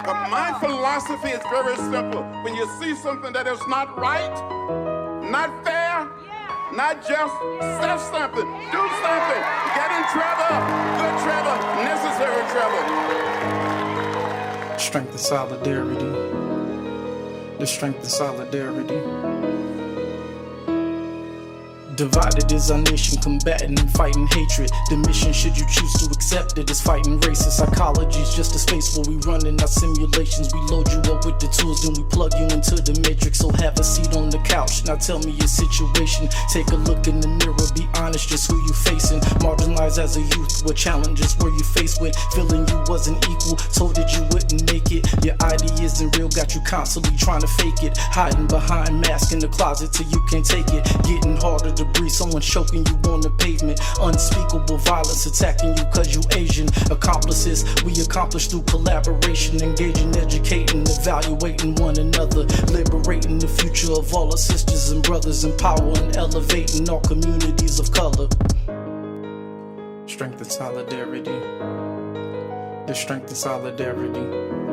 But my philosophy is very simple. When you see something that is not right, not fair, not just, say something, do something, get in trouble, good trouble, necessary trouble. Strength and solidarity. The strength and solidarity. Divided is our nation, combating and fighting hatred. The mission, should you choose to accept it, is fighting racist. Psychology is just a space where we run in our simulations. We load you up with the tools, then we plug you into the matrix. So have a seat on the couch, now tell me your situation. Take a look in the mirror, be honest, just who you facing. Marginalized as a youth, what challenges were you faced with? Feeling you wasn't equal, told that you wouldn't make it. Your ID isn't real, got you constantly trying to fake it. Hiding behind masks in the closet till you can't take it. Getting harder to breathe, someone choking you on the pavement. Unspeakable violence attacking you cause you Asian. Accomplices we accomplish through collaboration, engaging, educating, evaluating one another, liberating the future of all our sisters and brothers, empowering, elevating all communities of color. Strength and solidarity. The strength and solidarity.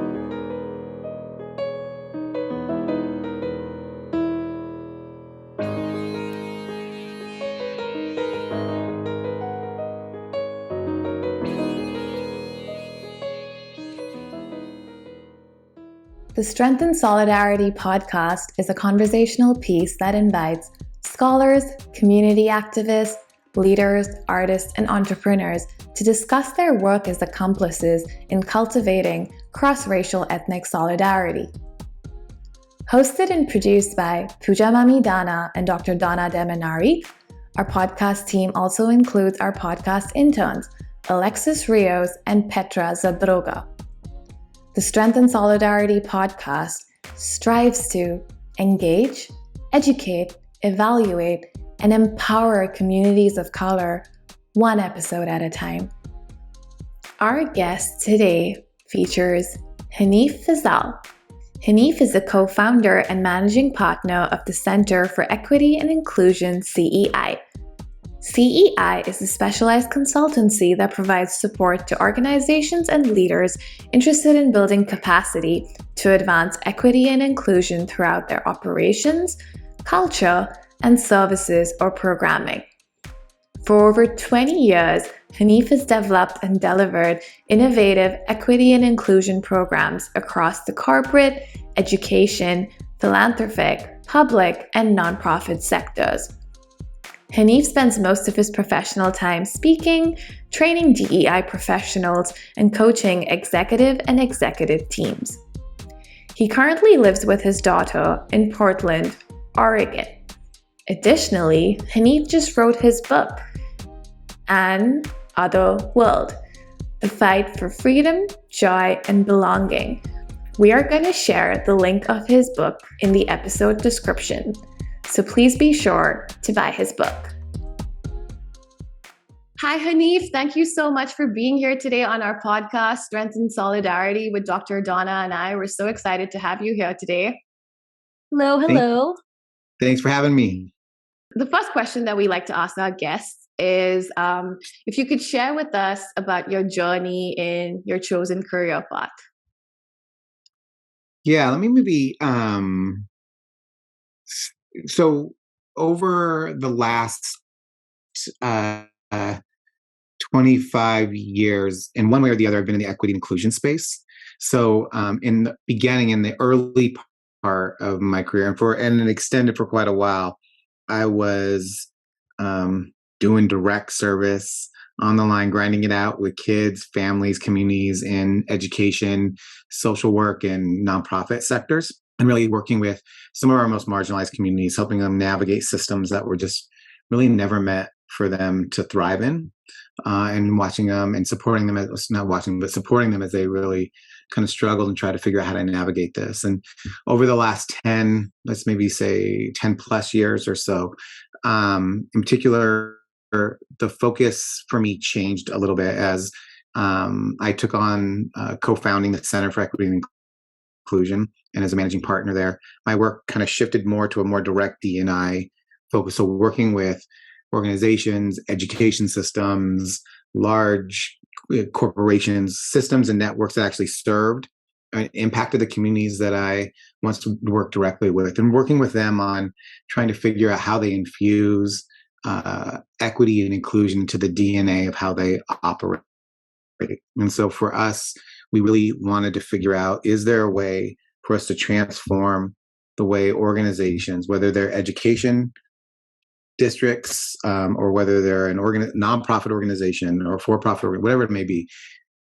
The Strength and Solidarity podcast is a conversational piece that invites scholars, community activists, leaders, artists, and entrepreneurs to discuss their work as accomplices in cultivating cross-racial ethnic solidarity. Hosted and produced by Pooja Mami Dana and Dr. Dana Demanari, our podcast team also includes our podcast interns, Alexis Rios and Petra Zabroga. The Strength and Solidarity podcast strives to engage, educate, evaluate, and empower communities of color one episode at a time. Our guest today features Hanif Fazal. Hanif is the co-founder and managing partner of the Center for Equity and Inclusion, CEI. CEI is a specialized consultancy that provides support to organizations and leaders interested in building capacity to advance equity and inclusion throughout their operations, culture, and services or programming. For over 20 years, Hanif has developed and delivered innovative equity and inclusion programs across the corporate, education, philanthropic, public, and nonprofit sectors. Hanif spends most of his professional time speaking, training DEI professionals, and coaching executive and executive teams. He currently lives with his daughter in Portland, Oregon. Additionally, Hanif just wrote his book, An Other World: The Fight for Freedom, Joy, and Belonging. We are going to share the link of his book in the episode description, so please be sure to buy his book. Hi, Hanif. Thank you so much for being here today on our podcast, Strength and Solidarity with Dr. Donna and I. We're so excited to have you here today. Hello. Thanks for having me. The first question that we like to ask our guests is if you could share with us about your journey in your chosen career path. Yeah, let me maybe so over the last 25 years, in one way or the other, I've been in the equity and inclusion space. So in the beginning, in the early part of my career, and it extended for quite a while, I was doing direct service on the line, grinding it out with kids, families, communities in education, social work, and nonprofit sectors, and really working with some of our most marginalized communities, helping them navigate systems that were just really never meant for them to thrive in, and watching them and supporting them supporting them as they really kind of struggled and try to figure out how to navigate this. And over the last 10, let's maybe say 10 plus years or so, in particular, the focus for me changed a little bit as I took on co-founding the Center for Equity and Inclusion, and as a managing partner there, my work kind of shifted more to a more direct D&I focus. So working with organizations, education systems, large corporations, systems and networks that actually served impacted the communities that I once worked directly with, and working with them on trying to figure out how they infuse equity and inclusion into the DNA of how they operate. And so for us, we really wanted to figure out, is there a way for us to transform the way organizations, whether they're education districts or whether they're an nonprofit organization or for-profit, whatever it may be,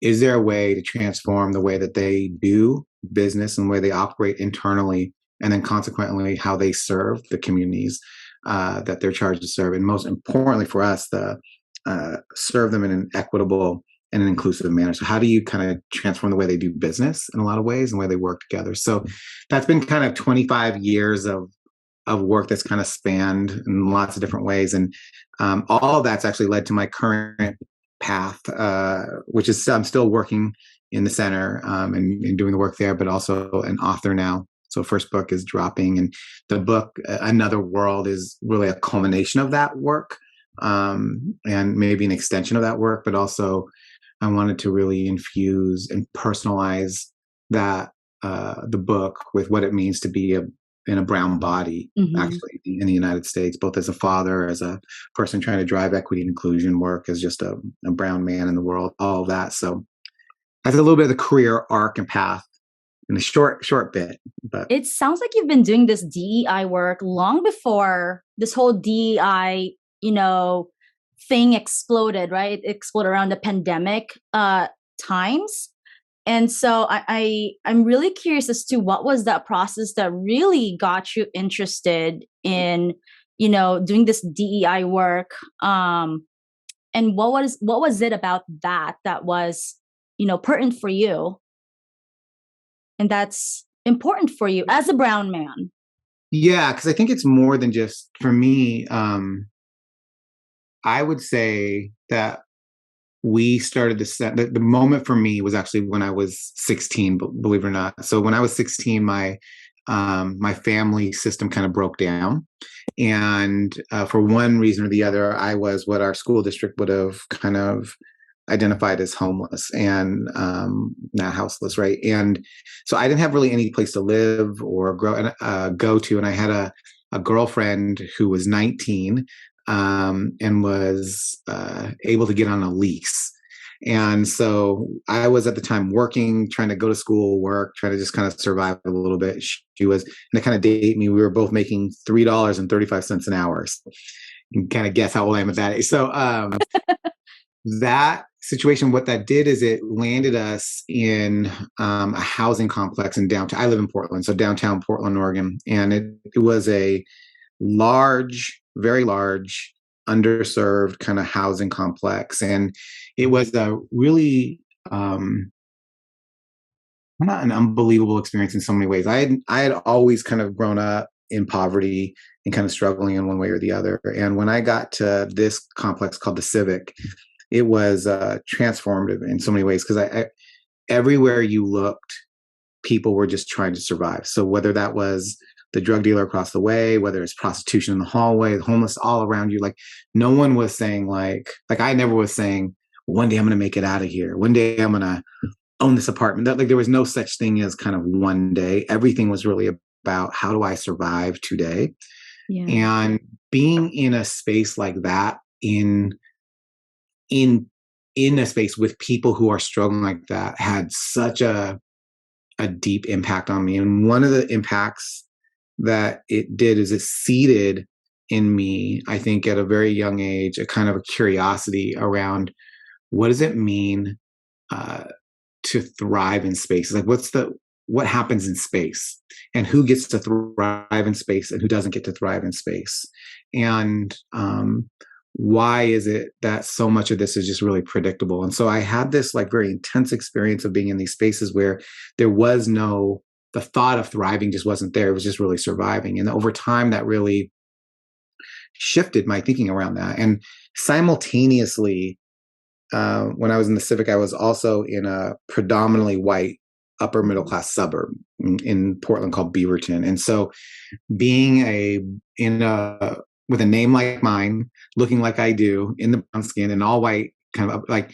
is there a way to transform the way that they do business and the way they operate internally, and then consequently how they serve the communities that they're charged to serve, and most importantly for us, serve them in an equitable and an inclusive manner. So how do you kind of transform the way they do business in a lot of ways and the way they work together? So that's been kind of 25 years of work that's kind of spanned in lots of different ways. And all of that's actually led to my current path, which is I'm still working in the center and doing the work there, but also an author now. So first book is dropping, and the book, Another World, is really a culmination of that work and maybe an extension of that work, but also I wanted to really infuse and personalize that the book with what it means to be in a brown body, actually, in the United States, both as a father, as a person trying to drive equity and inclusion work, as just a brown man in the world, all of that. So that's a little bit of the career arc and path in a short bit. But it sounds like you've been doing this DEI work long before this whole DEI, thing exploded, right? It exploded around the pandemic times. And so I'm really curious as to what was that process that really got you interested in, doing this DEI work. And what was it about that was, pertinent for you? And that's important for you as a brown man. Yeah, because I think it's more than just, for me, I would say that we started the moment for me was actually when I was 16, believe it or not. So when I was 16, my family system kind of broke down. And for one reason or the other, I was what our school district would have kind of identified as homeless and not houseless, right? And so I didn't have really any place to live or go to. And I had a girlfriend who was 19 and was able to get on a lease. And so I was at the time working, trying to go to school, work, trying to just kind of survive a little bit. She was, and to kind of date me, we were both making $3.35 an hour. So you can kind of guess how old I am at that age. So that situation, what that did is it landed us in a housing complex in downtown. I live in Portland, so downtown Portland, Oregon. And it was a very large, underserved kind of housing complex. And it was a really not an unbelievable experience in so many ways. I had always kind of grown up in poverty and kind of struggling in one way or the other. And when I got to this complex called the Civic, it was transformative in so many ways, because I everywhere you looked, people were just trying to survive. So whether that was the drug dealer across the way, whether it's prostitution in the hallway, the homeless all around you, like no one was saying like I never was saying, one day I'm going to make it out of here. One day I'm going to own this apartment. Like there was no such thing as kind of one day. Everything was really about, how do I survive today? Yeah. And being in a space like that, in a space with people who are struggling like that, had such a deep impact on me. And one of the impacts that it did is it seeded in me, I think at a very young age, a kind of a curiosity around, what does it mean to thrive in space? Like what happens in space, and who gets to thrive in space and who doesn't get to thrive in space? And why is it that so much of this is just really predictable? And so I had this like very intense experience of being in these spaces where there was the thought of thriving just wasn't there. It was just really surviving. And over time, that really shifted my thinking around that. And simultaneously, when I was in the Civic, I was also in a predominantly white upper middle class suburb in Portland called Beaverton. And so being with a name like mine, looking like I do, in the brown skin and all white, kind of like,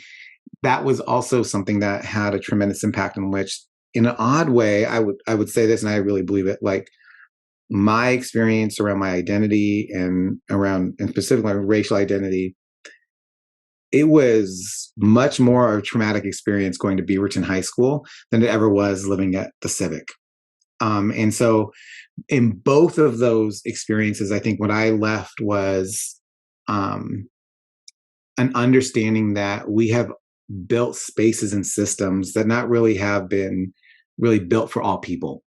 that was also something that had a tremendous impact, in which in an odd way, I would say this, and I really believe it, like my experience around my identity and specifically racial identity, it was much more of a traumatic experience going to Beaverton High School than it ever was living at the Civic. And so in both of those experiences, I think what I left was an understanding that we have built spaces and systems that not really have been really built for all people,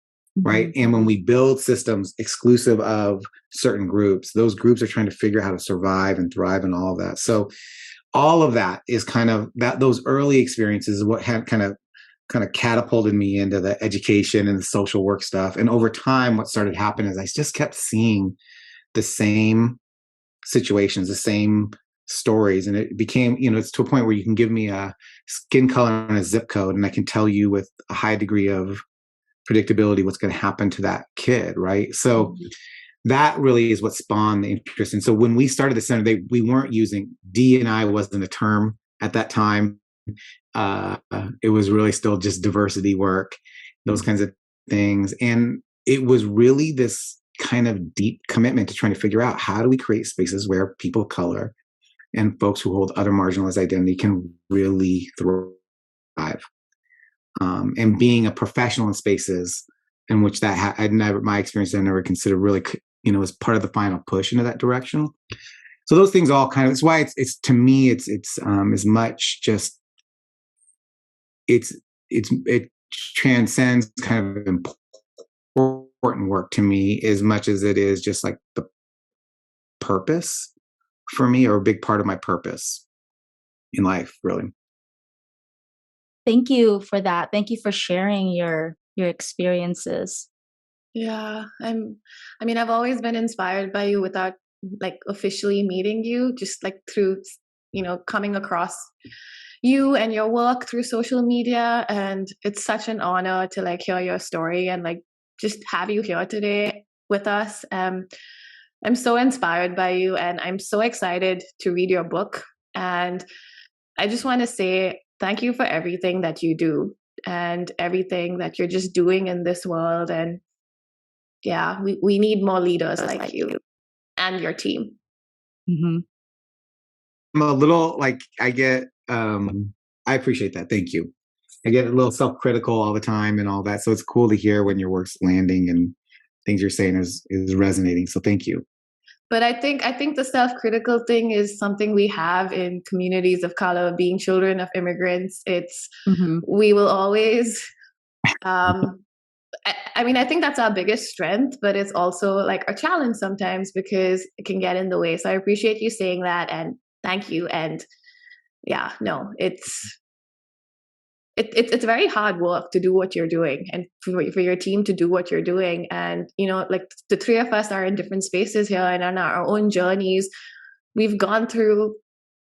right? Mm-hmm. And when we build systems exclusive of certain groups, those groups are trying to figure out how to survive and thrive and all of that. So all of that is kind of that, those early experiences is what had kind of catapulted me into the education and the social work stuff. And over time, what started happening is I just kept seeing the same situations, the same stories. And it became, it's to a point where you can give me a skin color and a zip code, and I can tell you with a high degree of predictability what's going to happen to that kid, right? So that really is what spawned the interest. And so when we started the center, we weren't using D&I wasn't a term at that time. It was really still just diversity work, those kinds of things. And it was really this kind of deep commitment to trying to figure out how do we create spaces where people of color and folks who hold other marginalized identity can really thrive. And being a professional in spaces in which that my experience, I never considered really, as part of the final push into that direction. So those things all kind of, it's why it's to me, it's as much just, it transcends kind of important work to me as much as it is just like the purpose for me, or a big part of my purpose in life, really. Thank you for that. Thank you for sharing your experiences. Yeah, I've always been inspired by you without like officially meeting you, just like through, coming across you and your work through social media. And it's such an honor to like hear your story and like just have you here today with us. I'm so inspired by you, and I'm so excited to read your book. And I just want to say thank you for everything that you do and everything that you're just doing in this world. And yeah, we need more leaders like you and your team. Mm-hmm. I'm a little I appreciate that. Thank you. I get a little self-critical all the time and all that. So it's cool to hear when your work's landing and things you're saying is resonating. So thank you. But I think the self-critical thing is something we have in communities of color, being children of immigrants. It's, we will always, I think that's our biggest strength, but it's also like a challenge sometimes because it can get in the way. So I appreciate you saying that, and thank you. And yeah, no, it's very hard work to do what you're doing, and for your team to do what you're doing. And, like the three of us are in different spaces here, and on our own journeys, we've gone through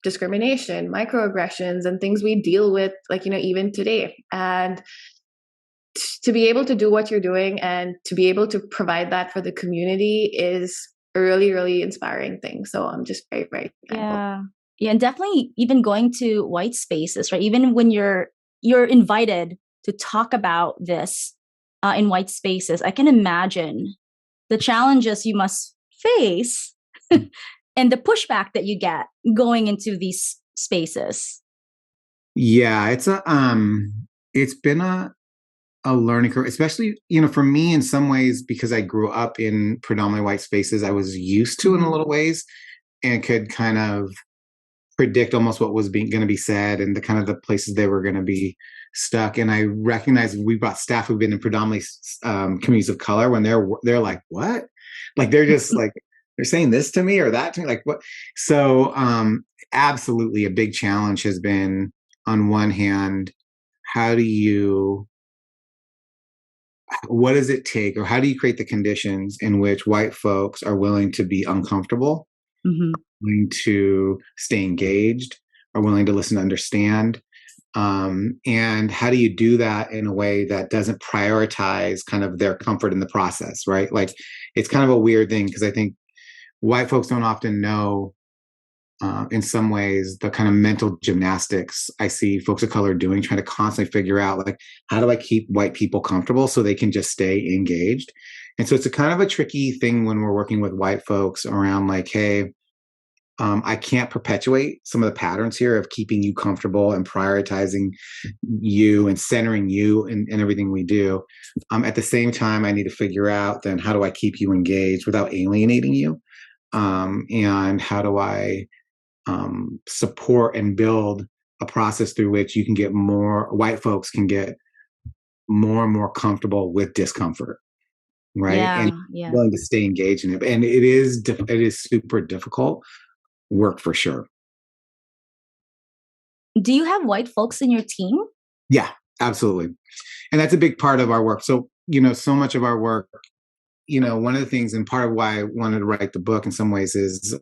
discrimination, microaggressions, and things we deal with, like, even today. And to be able to do what you're doing and to be able to provide that for the community is a really, really inspiring thing. So I'm just very, very thankful. Yeah, and definitely even going to white spaces, right? Even when you're invited to talk about this in white spaces, I can imagine the challenges you must face and the pushback that you get going into these spaces. Yeah, it's been a learning curve, especially, for me in some ways, because I grew up in predominantly white spaces. I was used to in a little ways and could kind of predict almost what was going to be said and the kind of the places they were going to be stuck. And I recognize we brought staff who've been in predominantly communities of color when they're like, what? Like, they're just like, they're saying this to me or that to me, like what? So absolutely a big challenge has been, on one hand, what does it take, or how do you create the conditions in which white folks are willing to be uncomfortable, willing to stay engaged, are willing to listen to understand, and how do you do that in a way that doesn't prioritize kind of their comfort in the process, right? Like, it's kind of a weird thing because I think white folks don't often know in some ways, the kind of mental gymnastics I see folks of color doing, trying to constantly figure out, like, how do I keep white people comfortable so they can just stay engaged? And so it's a kind of a tricky thing when we're working with white folks around, like, hey, I can't perpetuate some of the patterns here of keeping you comfortable and prioritizing you and centering you in everything we do. At the same time, I need to figure out then how do I keep you engaged without alienating you? And how do I support and build a process through which you can get white folks can get more and more comfortable with discomfort, right? Yeah, And yeah. willing to stay engaged in it. And it is super difficult work for sure. Do you have white folks in your team? Yeah, absolutely. And that's a big part of our work. So, so much of our work, one of the things, and part of why I wanted to write the book in some ways is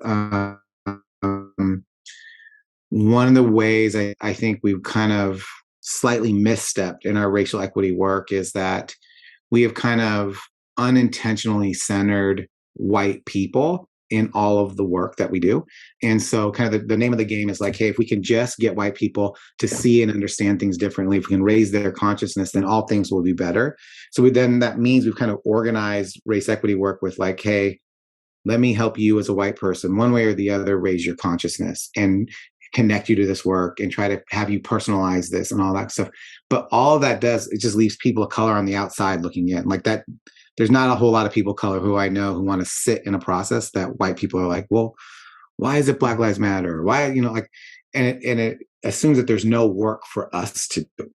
one of the ways I think we've kind of slightly misstepped in our racial equity work is that we have kind of unintentionally centered white people in all of the work that we do. And so kind of the name of the game is like, hey, if we can just get white people to see and understand things differently, if we can raise their consciousness, then all things will be better. So that means we've kind of organized race equity work with like, hey, let me help you as a white person, one way or the other, raise your consciousness and connect you to this work and try to have you personalize this and all that stuff. But all of that does, it just leaves people of color on the outside looking in. Like that, there's not a whole lot of people of color who I know who want to sit in a process that white people are like, well, why is it Black Lives Matter? Why, and it assumes that there's no work for us to do,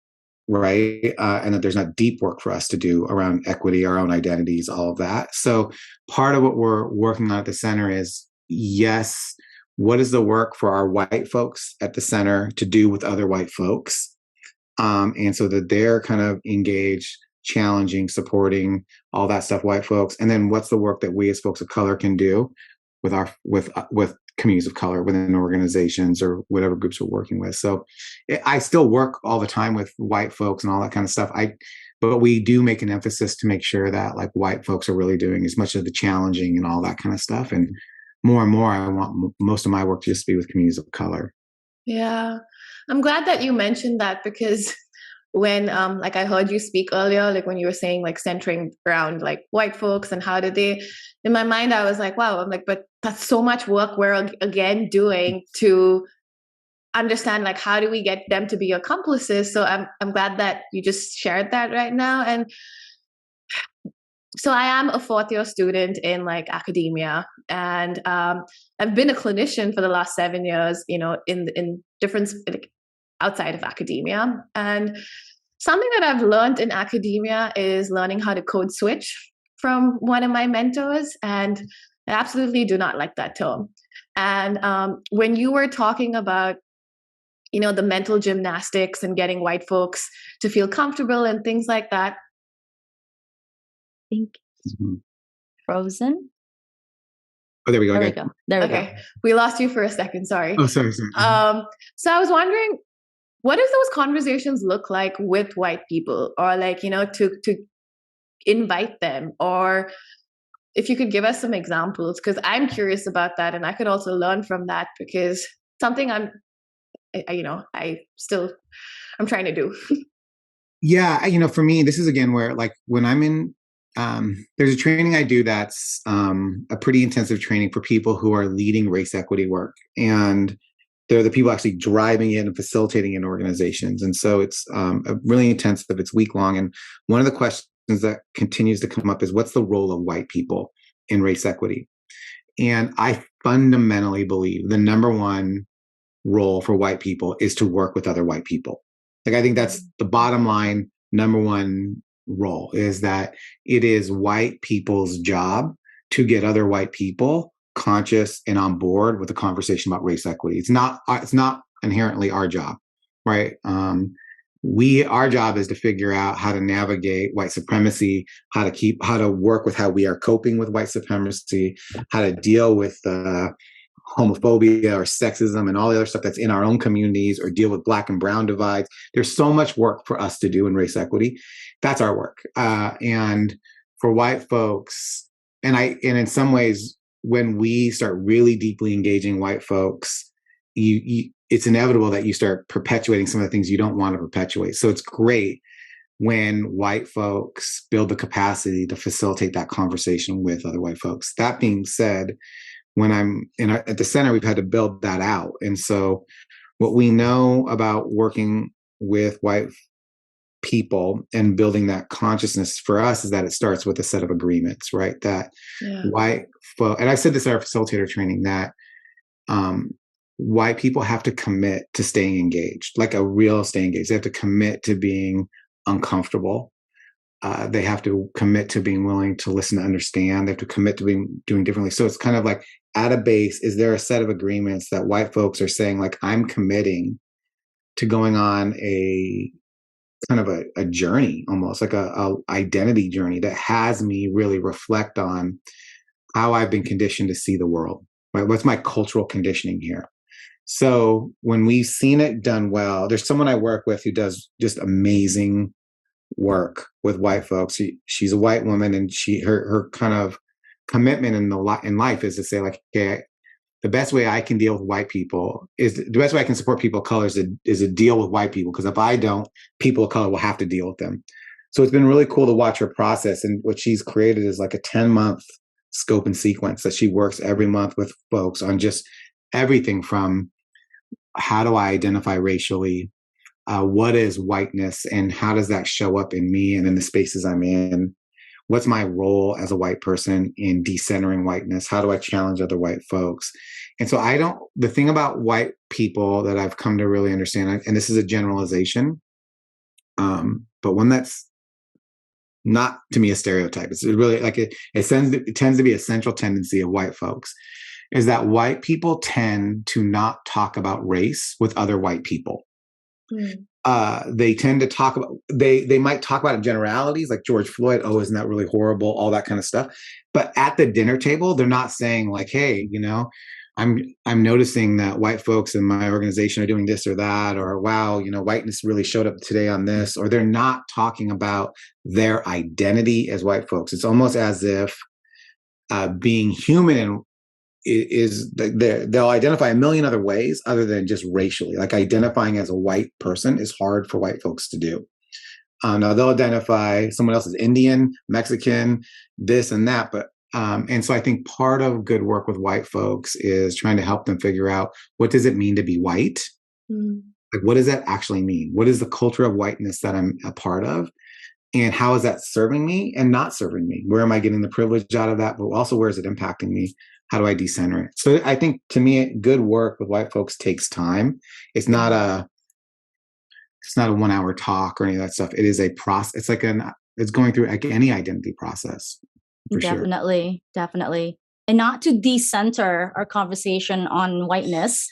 right? And that there's not deep work for us to do around equity, our own identities, all of that. So part of what we're working on at the center is, yes, what is the work for our white folks at the center to do with other white folks? And so that they're kind of engaged, challenging, supporting all that stuff, white folks. And then what's the work that we as folks of color can do with communities of color within organizations or whatever groups we're working with. So I still work all the time with white folks and all that kind of stuff. But we do make an emphasis to make sure that like white folks are really doing as much of the challenging and all that kind of stuff. And more, I want most of my work to just be with communities of color. Yeah, I'm glad that you mentioned that because when like I heard you speak earlier, like when you were saying like centering around like white folks and how did they, in my mind I was like, wow, I'm like, but that's so much work we're again doing to understand like how do we get them to be accomplices. So I'm glad that you just shared that right now. And so I am a fourth year student in like academia, and I've been a clinician for the last 7 years, in different like, outside of academia. And something that I've learned in academia is learning how to code switch from one of my mentors. And I absolutely do not like that term. And when you were talking about, the mental gymnastics and getting white folks to feel comfortable and things like that. I think frozen. Oh, there we go. There we go. There we go. We lost you for a second. Sorry. Oh, sorry. So I was wondering, what does those conversations look like with white people, or like, to invite them, or if you could give us some examples, because I'm curious about that, and I could also learn from that because something I'm trying to do. Yeah, for me, this is again where like when I'm in, there's a training I do that's a pretty intensive training for people who are leading race equity work, and they're the people actually driving it and facilitating in organizations. And so it's a really intensive, it's week long. And one of the questions that continues to come up is, what's the role of white people in race equity? And I fundamentally believe the number one role for white people is to work with other white people. Like, I think that's the bottom line, number one role, is that it is white people's job to get other white people conscious and on board with the conversation about race equity. It's not inherently our job, right? Our job is to figure out how to navigate white supremacy, how to work with how we are coping with white supremacy, how to deal with homophobia or sexism and all the other stuff that's in our own communities, or deal with Black and brown divides. There's so much work for us to do in race equity. That's our work. And for white folks, and in some ways, when we start really deeply engaging white folks it's inevitable that you start perpetuating some of the things you don't want to perpetuate. So it's great when white folks build the capacity to facilitate that conversation with other white folks. That being said, when I'm at the center, we've had to build that out. And so what we know about working with white people and building that consciousness for us is that it starts with a set of agreements, right? That white folk, and I said this at our facilitator training, that white people have to commit to staying engaged, like a real staying engaged. They have to commit to being uncomfortable. They have to commit to being willing to listen to understand. They have to commit to doing differently. So it's kind of like, at a base, is there a set of agreements that white folks are saying, like, I'm committing to going on a kind of a journey, almost like a identity journey that has me really reflect on how I've been conditioned to see the world, right? What's my cultural conditioning here? So when we've seen it done well, there's someone I work with who does just amazing work with white folks. She's a white woman, and her kind of commitment in life is to say, like, okay, the best way I can deal with white people is the best way I can support people of color is to deal with white people. Because if I don't, people of color will have to deal with them. So it's been really cool to watch her process. And what she's created is like a 10-month scope and sequence that she works every month with folks on just everything from how do I identify racially, what is whiteness, and how does that show up in me and in the spaces I'm in? What's my role as a white person in decentering whiteness? How do I challenge other white folks? And so the thing about white people that I've come to really understand, and this is a generalization, but one that's not, to me, a stereotype. It's really like it tends to be a central tendency of white folks, is that white people tend to not talk about race with other white people. They tend to talk about, they might talk about it in generalities, like George Floyd, oh, isn't that really horrible, all that kind of stuff. But at the dinner table, they're not saying like, hey, I'm noticing that white folks in my organization are doing this or that, or wow, whiteness really showed up today on this, or they're not talking about their identity as white folks. It's almost as if being human they'll identify a million other ways other than just racially. Like identifying as a white person is hard for white folks to do. Now they'll identify someone else as Indian, Mexican, this and that. But and so I think part of good work with white folks is trying to help them figure out, what does it mean to be white? Like, what does that actually mean? What is the culture of whiteness that I'm a part of? And how is that serving me and not serving me? Where am I getting the privilege out of that? But also, where is it impacting me? How do I decenter it? So I think, to me, good work with white folks takes time. It's not a 1-hour talk or any of that stuff. It is a process. It's going through like any identity process. Definitely. And not to decenter our conversation on whiteness.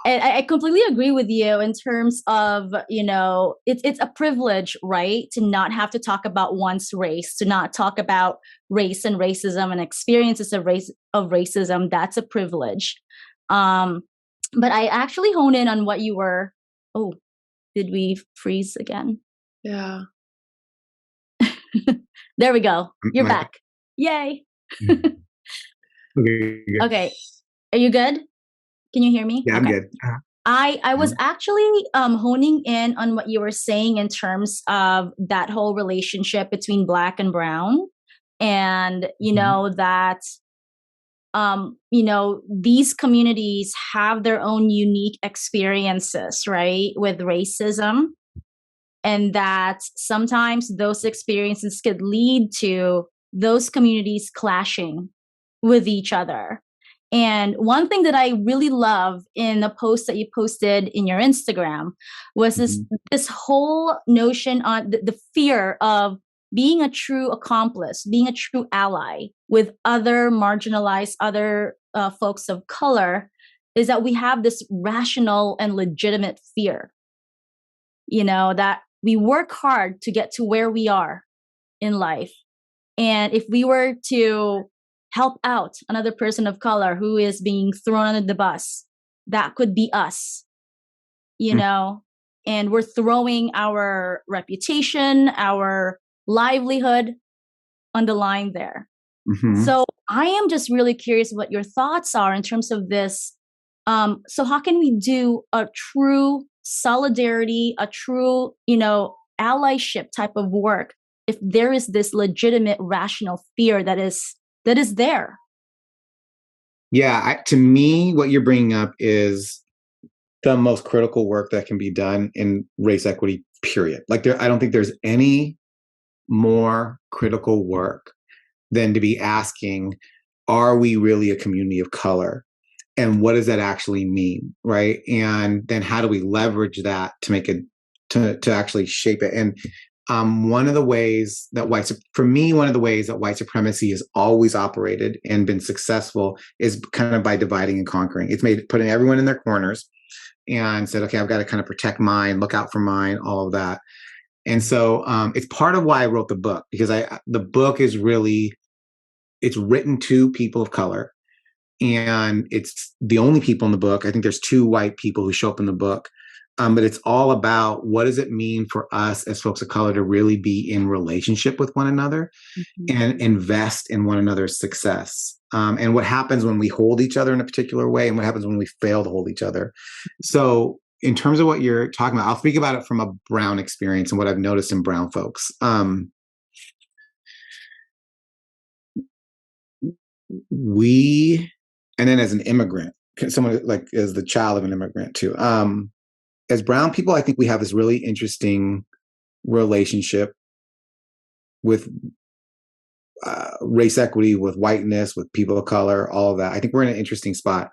And I completely agree with you in terms of, it's a privilege, right? To not have to talk about one's race, to not talk about race and racism and experiences of racism. That's a privilege. But I actually honed in on what you were. Oh, did we freeze again? Yeah. There we go. You're back. Yay. Okay. Are you good? Can you hear me? Yeah, I'm good. I was actually honing in on what you were saying in terms of that whole relationship between Black and Brown, and that these communities have their own unique experiences, right, with racism, and that sometimes those experiences could lead to those communities clashing with each other. And one thing that I really love in the post that you posted in your Instagram was this whole notion on the fear of being a true accomplice, being a true ally with other marginalized, other folks of color, is that we have this rational and legitimate fear, that we work hard to get to where we are in life. And if we were to help out another person of color who is being thrown under the bus, that could be us, and we're throwing our reputation, our livelihood on the line there. So I am just really curious what your thoughts are in terms of this. So how can we do a true solidarity, a true, allyship type of work if there is this legitimate rational fear that is there? Yeah, to me, what you're bringing up is the most critical work that can be done in race equity, period. Like I don't think there's any more critical work than to be asking, are we really a community of color? And what does that actually mean, right? And then how do we leverage that to make it, to actually shape it? And one of the ways that white supremacy has always operated and been successful is kind of by dividing and conquering. It's putting everyone in their corners and said, okay, I've got to kind of protect mine, look out for mine, all of that. And so it's part of why I wrote the book, because the book is really, it's written to people of color, and it's the only people in the book. I think there's 2 white people who show up in the book. But it's all about, what does it mean for us as folks of color to really be in relationship with one another and invest in one another's success? And what happens when we hold each other in a particular way, and what happens when we fail to hold each other? So in terms of what you're talking about, I'll speak about it from a brown experience and what I've noticed in brown folks. And then as an immigrant, someone like as the child of an immigrant too, as brown people, I think we have this really interesting relationship with race equity, with whiteness, with people of color, all of that. I think we're in an interesting spot.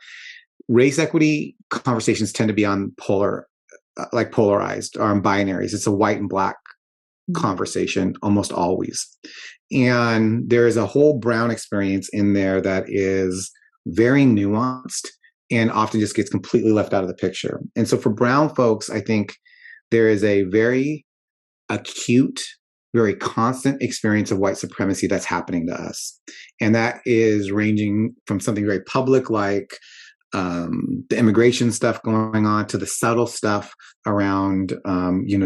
Race equity conversations tend to be on polarized, or on binaries. It's a white and black conversation almost always. And there is a whole brown experience in there that is very nuanced and often just gets completely left out of the picture. And so for brown folks, I think there is a very acute, very constant experience of white supremacy that's happening to us. And that is ranging from something very public, like the immigration stuff going on, to the subtle stuff around,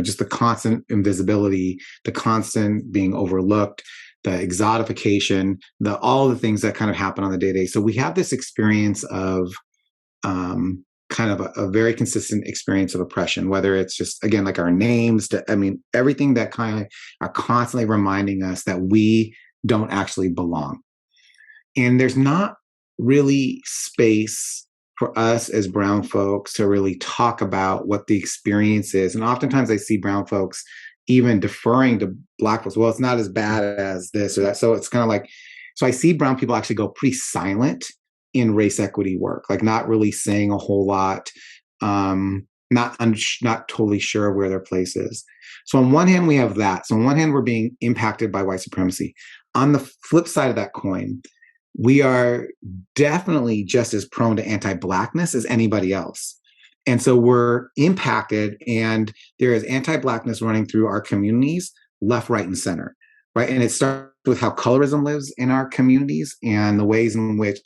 just the constant invisibility, the constant being overlooked, the exotification, all the things that kind of happen on the day-to-day. So we have this experience of kind of a very consistent experience of oppression, whether it's just, again, like our names, everything that kind of are constantly reminding us that we don't actually belong. And there's not really space for us as brown folks to really talk about what the experience is. And oftentimes I see brown folks even deferring to black folks. Well, it's not as bad as this or that. So it's kind of like, so I see brown people actually go pretty silent in race equity work, like not really saying a whole lot, not totally sure where their place is. So on one hand, we have that. So on one hand, we're being impacted by white supremacy. On the flip side of that coin, we are definitely just as prone to anti-blackness as anybody else. And so we're impacted, and there is anti-blackness running through our communities, left, right, and center, right? And it starts with how colorism lives in our communities and the ways in which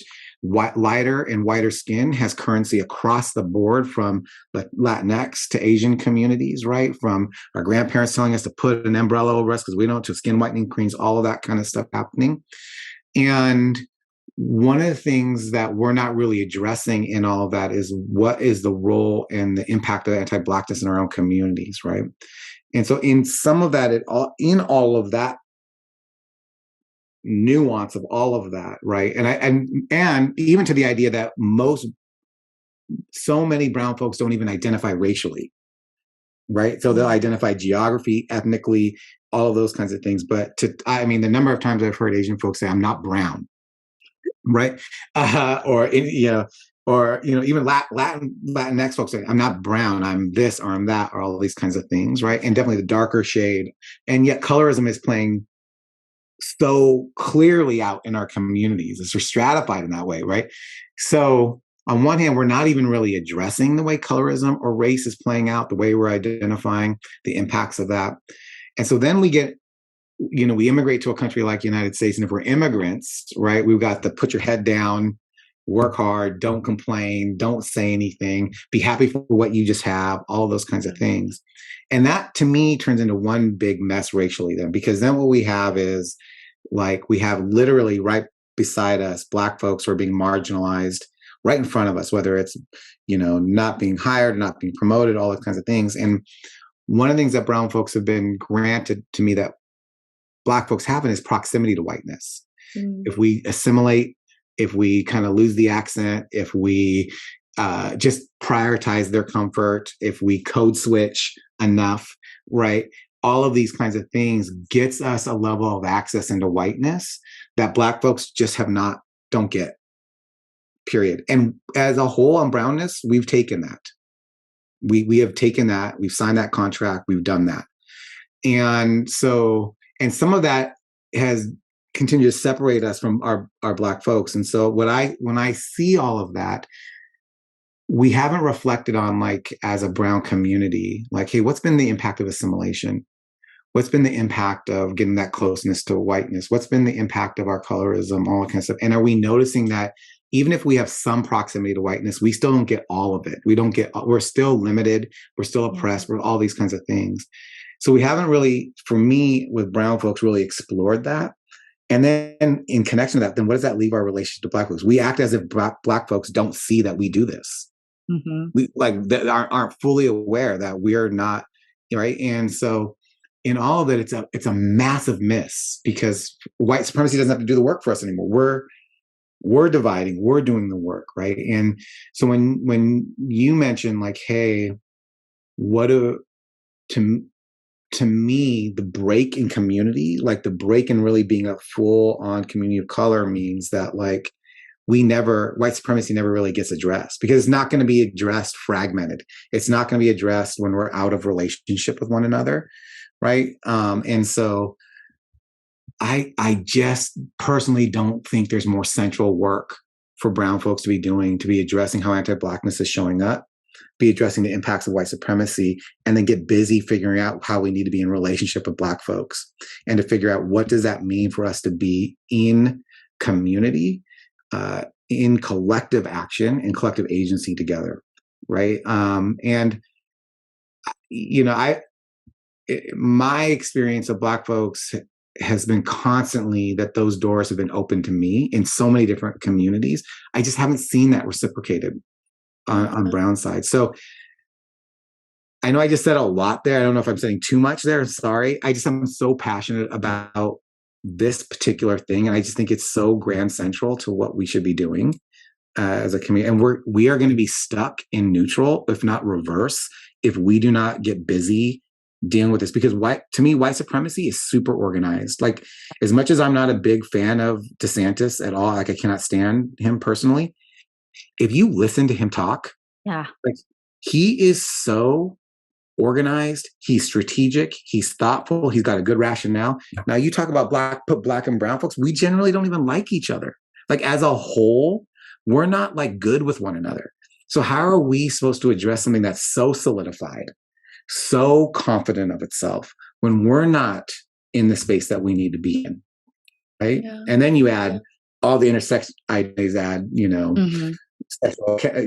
lighter and whiter skin has currency across the board, from Latinx to Asian communities, right? From our grandparents telling us to put an umbrella over us because we don't, to skin whitening creams, all of that kind of stuff happening. And one of the things that we're not really addressing in all of that is, what is the role and the impact of anti-blackness in our own communities, right? And so in some of that, in all of that nuance of all of that, right? And even to the idea that so many brown folks don't even identify racially, right? So they'll identify geography, ethnically, all of those kinds of things. But the number of times I've heard Asian folks say, I'm not brown, right? Or even Latinx folks say, I'm not brown, I'm this or I'm that, or all these kinds of things, right? And definitely the darker shade. And yet colorism is playing so clearly out in our communities. It's stratified in that way, right? So on one hand, we're not even really addressing the way colorism or race is playing out, the way we're identifying the impacts of that. And so then we immigrate to a country like the United States. And if we're immigrants, right, we've got the put your head down, work hard, don't complain, don't say anything, be happy for what you just have, all those kinds of things. And that, to me, turns into one big mess racially then, because then what we have is, like, we have literally right beside us, Black folks who are being marginalized right in front of us, whether it's, not being hired, not being promoted, all those kinds of things. And one of the things that brown folks have been granted to me that Black folks haven't is proximity to whiteness. If we assimilate, if we kind of lose the accent, if we just prioritize their comfort, if we code switch enough, right? All of these kinds of things gets us a level of access into whiteness that Black folks just don't get, period. And as a whole on brownness, we've taken that. We have taken that, we've signed that contract, we've done that. And so, and some of that has continued to separate us from our Black folks. And so when I see all of that, we haven't reflected on, like, as a brown community, like, hey, what's been the impact of assimilation? What's been the impact of getting that closeness to whiteness? What's been the impact of our colorism, all that kind of stuff? And are we noticing that even if we have some proximity to whiteness, we still don't get all of it? We're still limited, we're still oppressed, we're all these kinds of things. So we haven't really, for me, with brown folks, really explored that. And then in connection to that, then what does that leave our relationship to Black folks? We act as if Black folks don't see that we do this. We aren't fully aware that we're not, right? And so in all of it, it's a massive miss, because white supremacy doesn't have to do the work for us anymore. We're dividing, we're doing the work, right? And so when you mention, like, hey, to me, the break in community, like the break in really being a full on community of color, means that, like, white supremacy never really gets addressed, because it's not going to be addressed fragmented. It's not going to be addressed when we're out of relationship with one another, right? And so I just personally don't think there's more central work for brown folks to be doing, to be addressing how anti-Blackness is showing up, be addressing the impacts of white supremacy, and then get busy figuring out how we need to be in relationship with Black folks, and to figure out what does that mean for us to be in community, in collective action and collective agency together, right? And my experience of Black folks has been constantly that those doors have been open to me in so many different communities. I just haven't seen that reciprocated on brown side. So I know I just said a lot there. I don't know if I'm saying too much there. Sorry. I'm so passionate about this particular thing, and I just think it's so grand central to what we should be doing as a community. And we are going to be stuck in neutral, if not reverse, if we do not get busy dealing with this. Because to me, white supremacy is super organized. Like, as much as I'm not a big fan of DeSantis at all, like, I cannot stand him personally, if you listen to him talk, like, he is so organized, he's strategic, he's thoughtful, he's got a good rationale. Now, you talk about Black and brown folks, we generally don't even like each other. Like, as a whole, we're not, like, good with one another. So how are we supposed to address something that's so solidified, so confident of itself, when we're not in the space that we need to be in, right? Yeah. And then you add all the intersex ideas,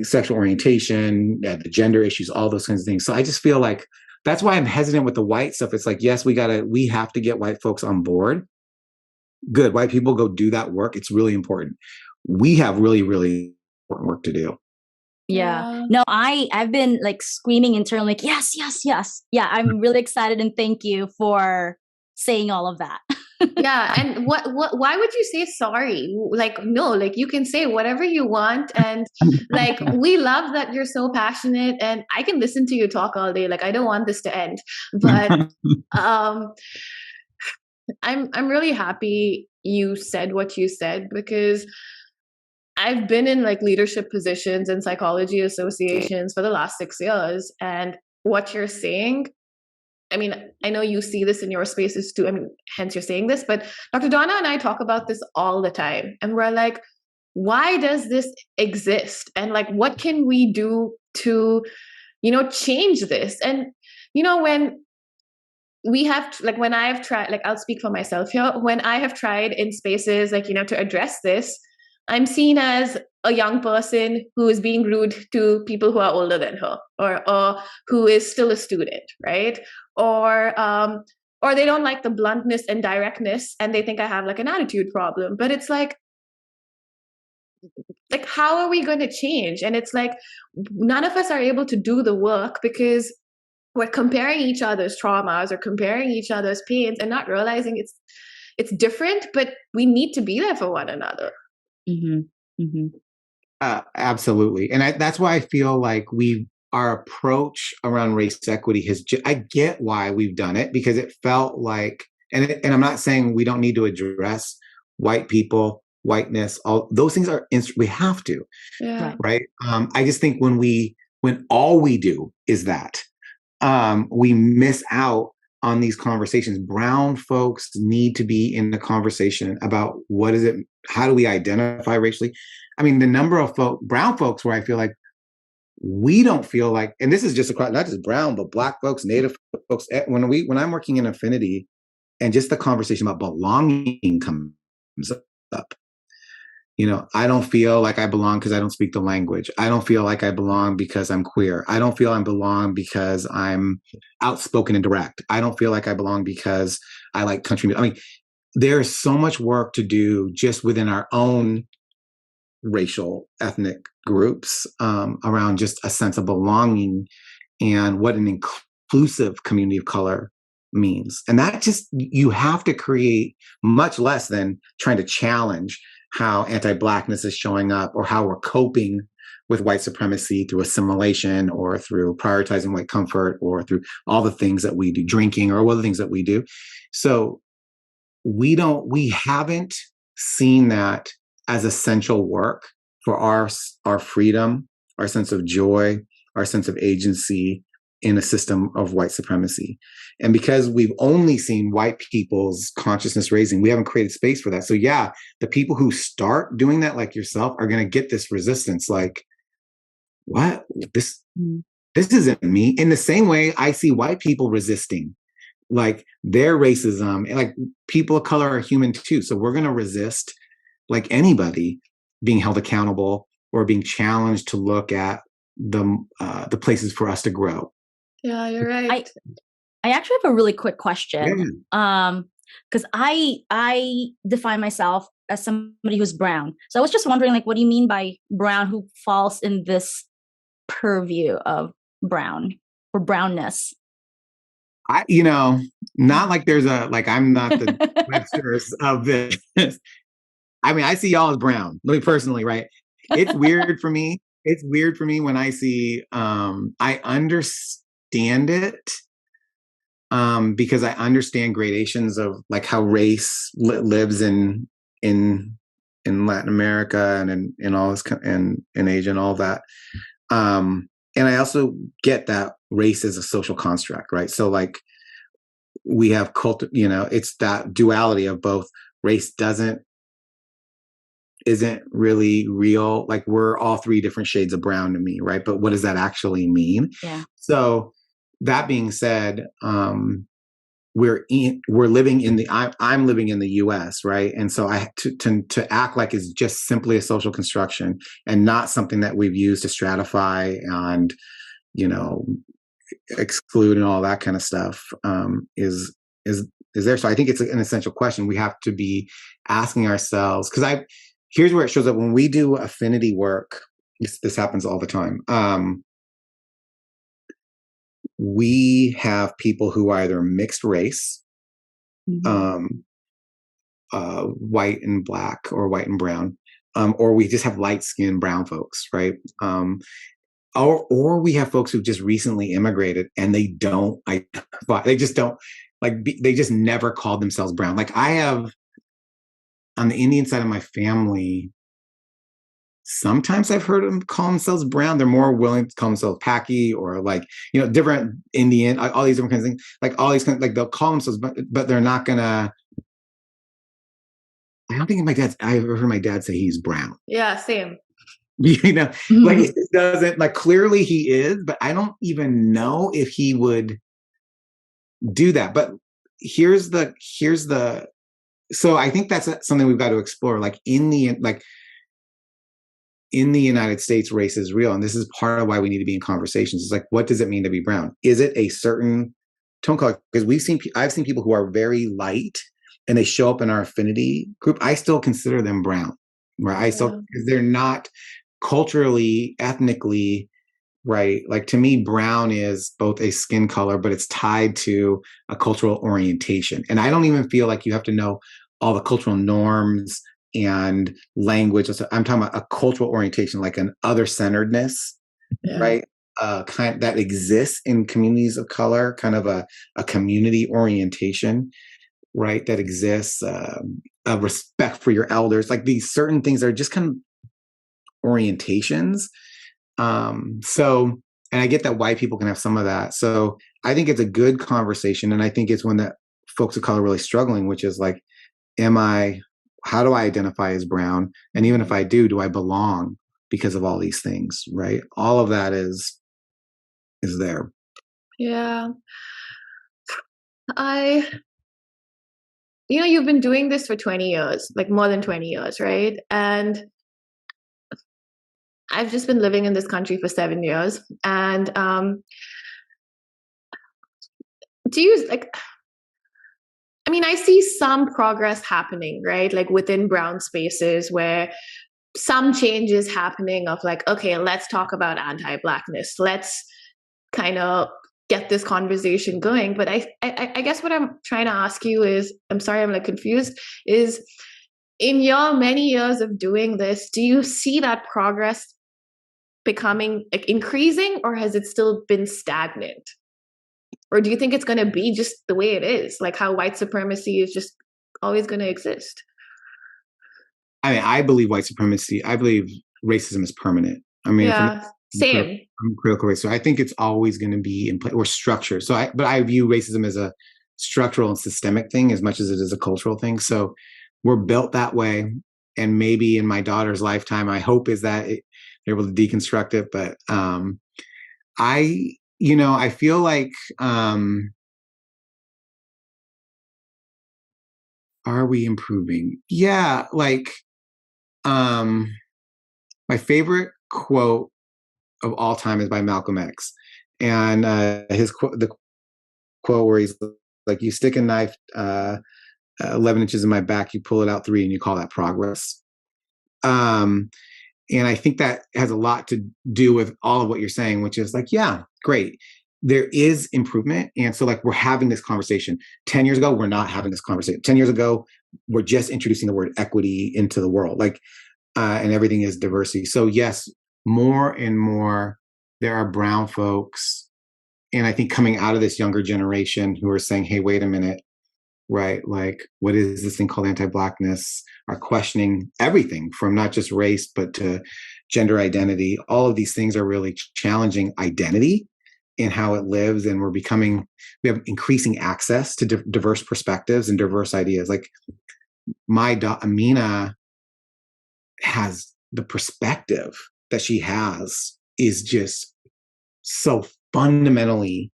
sexual orientation, the gender issues, all those kinds of things. So I just feel like that's why I'm hesitant with the white stuff. It's like, yes, we have to get white folks on board. Good. White people go do that work. It's really important. We have really, really important work to do. Yeah. No, I've been, like, screaming internally, like, yes, yes, yes. Yeah. I'm really excited, and thank you for saying all of that. Yeah. And why would you say sorry? Like, no, like, you can say whatever you want. And, like, we love that you're so passionate, and I can listen to you talk all day. Like, I don't want this to end, but, I'm really happy you said what you said, because I've been in, like, leadership positions in psychology associations for the last 6 years. And what you're saying, I mean, I know you see this in your spaces too. I mean, hence you're saying this, but Dr. Donna and I talk about this all the time. And we're like, why does this exist? And, like, what can we do to, change this? And, when we have, like, when I have tried, like, I'll speak for myself here, when I have tried in spaces, like, to address this, I'm seen as a young person who is being rude to people who are older than her, or who is still a student, right? Or they don't like the bluntness and directness, and they think I have, like, an attitude problem. But it's like, like, how are we going to change? And it's like, none of us are able to do the work because we're comparing each other's traumas or comparing each other's pains and not realizing it's different, but we need to be there for one another. Mm-hmm. Mm-hmm. Absolutely. And that's why I feel like our approach around race equity I get why we've done it, because it felt like, and I'm not saying we don't need to address white people, whiteness, all those things we have to, Yeah. right? I just think when all we do is that, we miss out on these conversations. Brown folks need to be in the conversation about how do we identify racially? I mean, the number of brown folks where I feel like we don't feel like, and this is just not just brown, but Black folks, Native folks, when I'm working in Affinity, and just the conversation about belonging comes up. I don't feel like I belong because I don't speak the language. I don't feel like I belong because I'm queer. I don't feel I belong because I'm outspoken and direct. I don't feel like I belong because I like country music. I mean, there's so much work to do just within our own racial, ethnic groups, around just a sense of belonging and what an inclusive community of color means. And that you have to create, much less than trying to challenge how anti-Blackness is showing up or how we're coping with white supremacy through assimilation or through prioritizing white comfort or through all the things that we do, drinking or other things that we do. So we haven't seen that as essential work for our freedom, our sense of joy, our sense of agency in a system of white supremacy. And because we've only seen white people's consciousness raising, we haven't created space for that. So yeah, the people who start doing that, like yourself, are going to get this resistance. Like, what? This isn't me. In the same way I see white people resisting, like, their racism, and like, people of color are human too. So we're going to resist, like anybody, being held accountable or being challenged to look at the places for us to grow. Yeah, you're right. I actually have a really quick question. Because I define myself as somebody who's brown. So I was just wondering, like, what do you mean by brown? Who falls in this purview of brown or brownness? Not like there's I'm not the Webster's of this. I mean, I see y'all as brown. Me personally, right? It's weird for me. It's weird for me when I see. I understand it, because I understand gradations of like how race lives in Latin America and in all this and in Asia and all that. And I also get that race is a social construct, right? So like, we have it's that duality of both. Race isn't really real. Like, we're all three different shades of brown to me, right? But what does that actually mean? Yeah. So that being said, we're living in I'm living in the U.S., right? And so to act like it's just simply a social construction and not something that we've used to stratify and exclude and all that kind of stuff, is there. So I think it's an essential question we have to be asking ourselves, because here's where it shows up when we do affinity work. This happens all the time. We have people who are either mixed race, white and black or white and brown, or we just have light-skinned brown folks, right? Or we have folks who've just recently immigrated and they just don't they just never called themselves brown. Like, I have, on the Indian side of my family, sometimes I've heard them call themselves brown. They're more willing to call themselves Paki or different Indian, all these different kinds of things. Like all these kinds, like they'll call themselves, but they're not gonna. I don't think I've ever heard my dad say he's brown. Yeah, same. Like, it doesn't, clearly he is, but I don't even know if he would do that. But here's the. So I think that's something we've got to explore. Like, in the United States, race is real. And this is part of why we need to be in conversations. It's like, what does it mean to be brown? Is it a certain tone color? Because I've seen people who are very light and they show up in our affinity group. I still consider them brown. right? I still, because they're not culturally, ethnically, right? Like to me, brown is both a skin color, but it's tied to a cultural orientation. And I don't even feel like you have to know all the cultural norms and language. So I'm talking about a cultural orientation, like an other-centeredness, right? Kind that exists in communities of color, kind of a community orientation, right? That exists, a respect for your elders, like these certain things are just kind of orientations. So, and I get that white people can have some of that. So I think it's a good conversation. And I think it's one that folks of color are really struggling, which is like, how do I identify as brown? And even if I do I belong because of all these things, right? All of that is there. Yeah. You've been doing this for 20 years, like more than 20 years, right? And I've just been living in this country for 7 years. And I see some progress happening, right? Like within brown spaces where some changes happening of like, okay, let's talk about anti-Blackness. Let's kind of get this conversation going. But I guess what I'm trying to ask you is, I'm sorry, I'm like confused, is in your many years of doing this, do you see that progress becoming like increasing, or has it still been stagnant? Or do you think it's going to be just the way it is, like how white supremacy is just always going to exist? I mean, I believe white supremacy, I believe racism is permanent. I mean, same. I'm critical race. So I think it's always going to be in place or structure. But I view racism as a structural and systemic thing as much as it is a cultural thing. So we're built that way. And maybe in my daughter's lifetime, I hope is that they're able to deconstruct it. But I feel like, are we improving? Yeah. Like, my favorite quote of all time is by Malcolm X. And the quote where he's like, you stick a knife 11 inches in my back, you pull it out 3, and you call that progress. And I think that has a lot to do with all of what you're saying, which is like, yeah, great. There is improvement. And so like we're having this conversation. 10 years ago, we're not having this conversation. 10 years ago, we're just introducing the word equity into the world, like, and everything is diversity. So yes, more and more, there are brown folks. And I think coming out of this younger generation who are saying, hey, wait a minute, right? Like, what is this thing called anti-Blackness? Are questioning everything from not just race, but to gender identity. All of these things are really challenging identity and how it lives. And we have increasing access to diverse perspectives and diverse ideas. Like my daughter, Amina, has the perspective that she has is just so fundamentally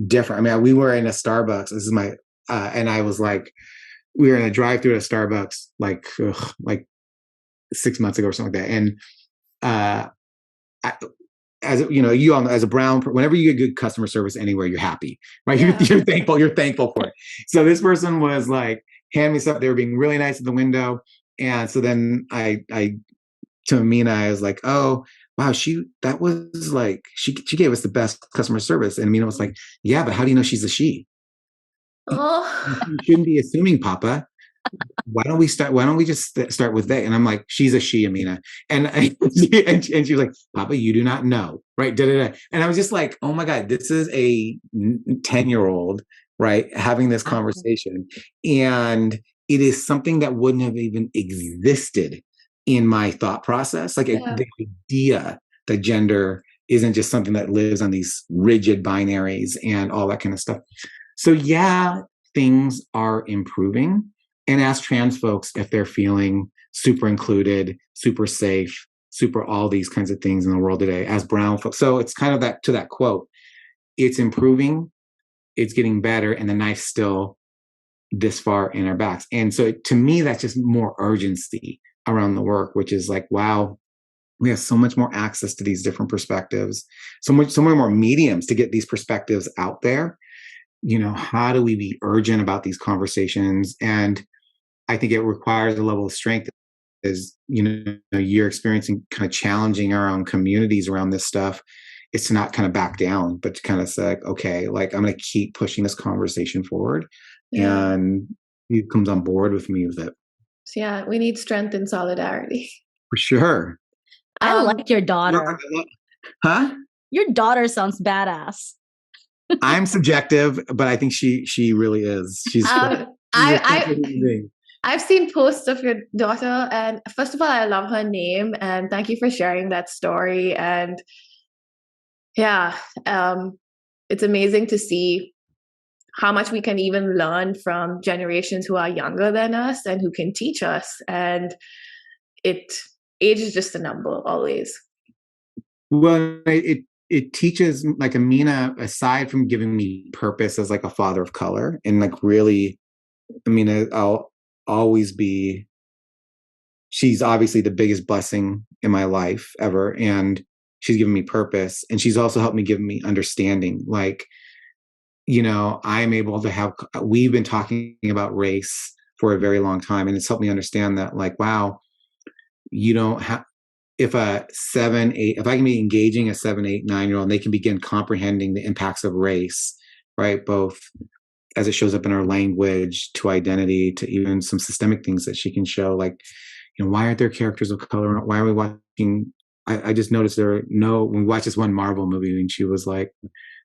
different. I mean, we were in a Starbucks. This is my, and I was like, we were in a drive-through at a Starbucks like 6 months ago or something like that. And as a brown, whenever you get good customer service anywhere, you're happy, right? Yeah. You're thankful for it. So this person was like, hand me stuff. They were being really nice at the window. And so then I to Amina, I was like, oh, wow, she gave us the best customer service. And Amina was like, yeah, but how do you know she's a she? Oh. You shouldn't be assuming, Papa. Why don't we just start with they? And I'm like, she's a she, Amina. And she was like, Papa, you do not know, right? Da-da-da. And I was just like, oh my God, this is a 10-year-old, right, having this conversation. And it is something that wouldn't have even existed in my thought process. Like the idea that gender isn't just something that lives on these rigid binaries and all that kind of stuff. So yeah, things are improving. And ask trans folks if they're feeling super included, super safe, super all these kinds of things in the world today as brown folks. So it's kind of that quote, it's improving, it's getting better, and the knife's still this far in our backs. And so to me, that's just more urgency around the work, which is like, wow, we have so much more access to these different perspectives, so many more mediums to get these perspectives out there. How do we be urgent about these conversations? And I think it requires a level of strength you're experiencing kind of challenging our own communities around this stuff, it's to not kind of back down, but to kind of say, like, okay, like I'm going to keep pushing this conversation forward. Yeah. And he comes on board with me with it. So yeah, we need strength and solidarity. For sure. I like your daughter. Huh? Your daughter sounds badass. I'm subjective, but I think she really is. She's I've seen posts of your daughter, and first of all, I love her name, and thank you for sharing that story. And yeah, it's amazing to see how much we can even learn from generations who are younger than us and who can teach us. And age is just a number always. Well, it teaches, like, Amina, aside from giving me purpose as like a father of color, and like really, Amina, I'll always be, she's obviously the biggest blessing in my life ever. And she's given me purpose. And she's also helped me give me understanding. Like, I'm able to we've been talking about race for a very long time. And it's helped me understand that, like, wow, you don't have, if I can be engaging a 7, 8, 9-year-old, and they can begin comprehending the impacts of race, right? Both as it shows up in our language, to identity, to even some systemic things that she can show, like, why aren't there characters of color? Why are we watching? I just noticed when we watched this one Marvel movie, and she was like,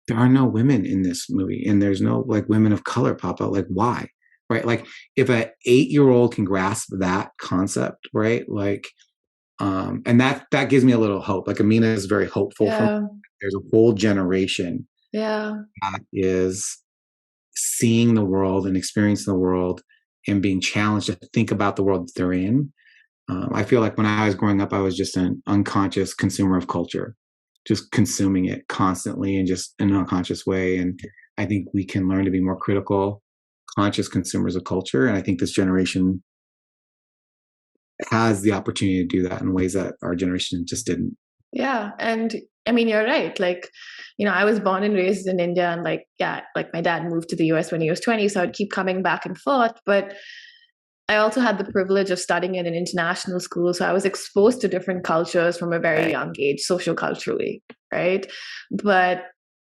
there are no women in this movie, and there's no like women of color pop out. Like, why? Right? Like, if an 8-year-old can grasp that concept, right? Like, and that gives me a little hope. Like, Amina is very hopeful. Yeah. There's a whole generation that is seeing the world and experiencing the world and being challenged to think about the world that they're in. I feel like when I was growing up, I was just an unconscious consumer of culture, just consuming it constantly and just in an unconscious way. And I think we can learn to be more critical, conscious consumers of culture. And I think this generation has the opportunity to do that in ways that our generation just didn't. Yeah. And I mean, you're right. Like, I was born and raised in India, and like my dad moved to the US when he was 20. So I'd keep coming back and forth. But I also had the privilege of studying in an international school. So I was exposed to different cultures from a very young age, socioculturally, right? But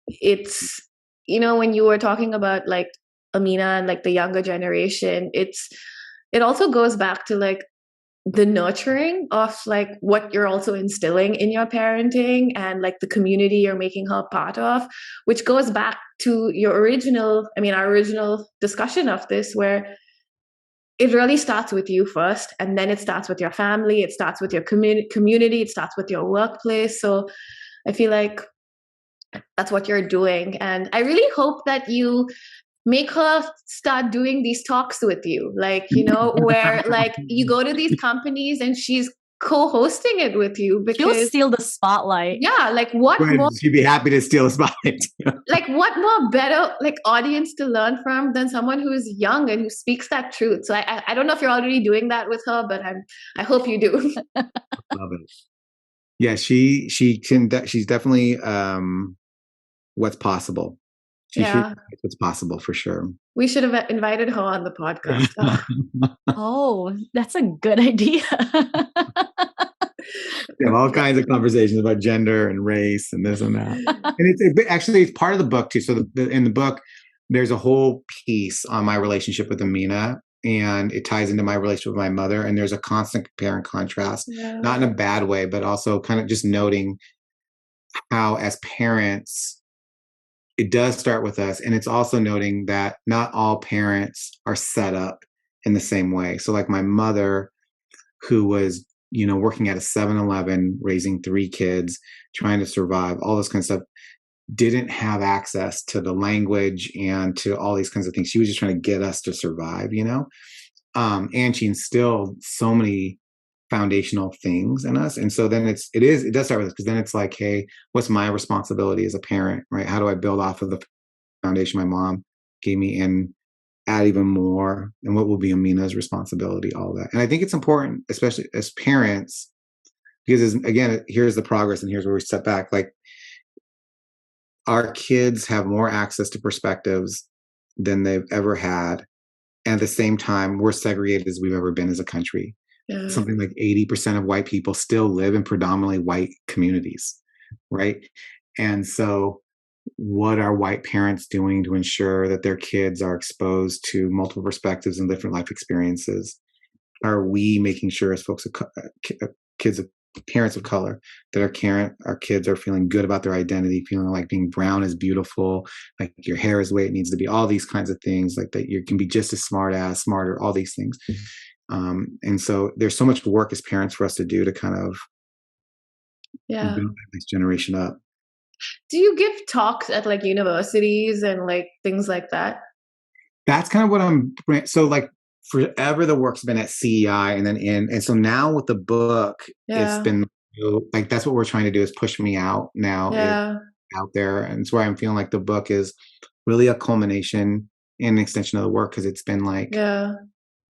it's, when you were talking about like Amina and like the younger generation, it also goes back to like the nurturing of like what you're also instilling in your parenting and like the community you're making her part of, which goes back to our original discussion of this, where it really starts with you first, and then it starts with your family, it starts with your community, it starts with your workplace. So I feel like that's what you're doing. And I really hope that you make her start doing these talks with you, like, where like you go to these companies and she's co-hosting it with you, because she'll steal the spotlight. Yeah, like what more? She'd be happy to steal the spotlight. Like, what more better like audience to learn from than someone who is young and who speaks that truth? So I don't know if you're already doing that with her, but I hope you do. Love it. Yeah, she's definitely what's possible. What's possible for sure. We should have invited her on the podcast. Oh, that's a good idea. We have all kinds of conversations about gender and race and this and that. And it's part of the book too. So in the book, there's a whole piece on my relationship with Amina, and it ties into my relationship with my mother. And there's a constant compare and contrast, not in a bad way, but also kind of just noting how, as parents, it does start with us. And it's also noting that not all parents are set up in the same way. So like my mother, who was, working at a 7-Eleven, raising 3 kids, trying to survive, all this kind of stuff, didn't have access to the language and to all these kinds of things. She was just trying to get us to survive, and she instilled so many foundational things in us. And so then it does start with us, because then it's like, hey, what's my responsibility as a parent, right? How do I build off of the foundation my mom gave me and add even more? And what will be Amina's responsibility, all that. And I think it's important, especially as parents, because again, here's the progress and here's where we step back. Like, our kids have more access to perspectives than they've ever had. And at the same time, we're segregated as we've ever been as a country. something like 80% of white people still live in predominantly white communities, right? And so what are white parents doing to ensure that their kids are exposed to multiple perspectives and different life experiences? Are we making sure as parents of color, that our kids are feeling good about their identity, feeling like being brown is beautiful, like your hair is the way it needs to be, all these kinds of things, like that you can be just as smarter, all these things. And so there's so much work as parents for us to do to kind of build that next generation up. Do you give talks at like universities and like things like that? That's kind of what so like forever the work's been at CEI and so now with the book, it's been like, that's what we're trying to do, is push me out now out there. And it's where I'm feeling like the book is really a culmination and an extension of the work. Cause it's been like, I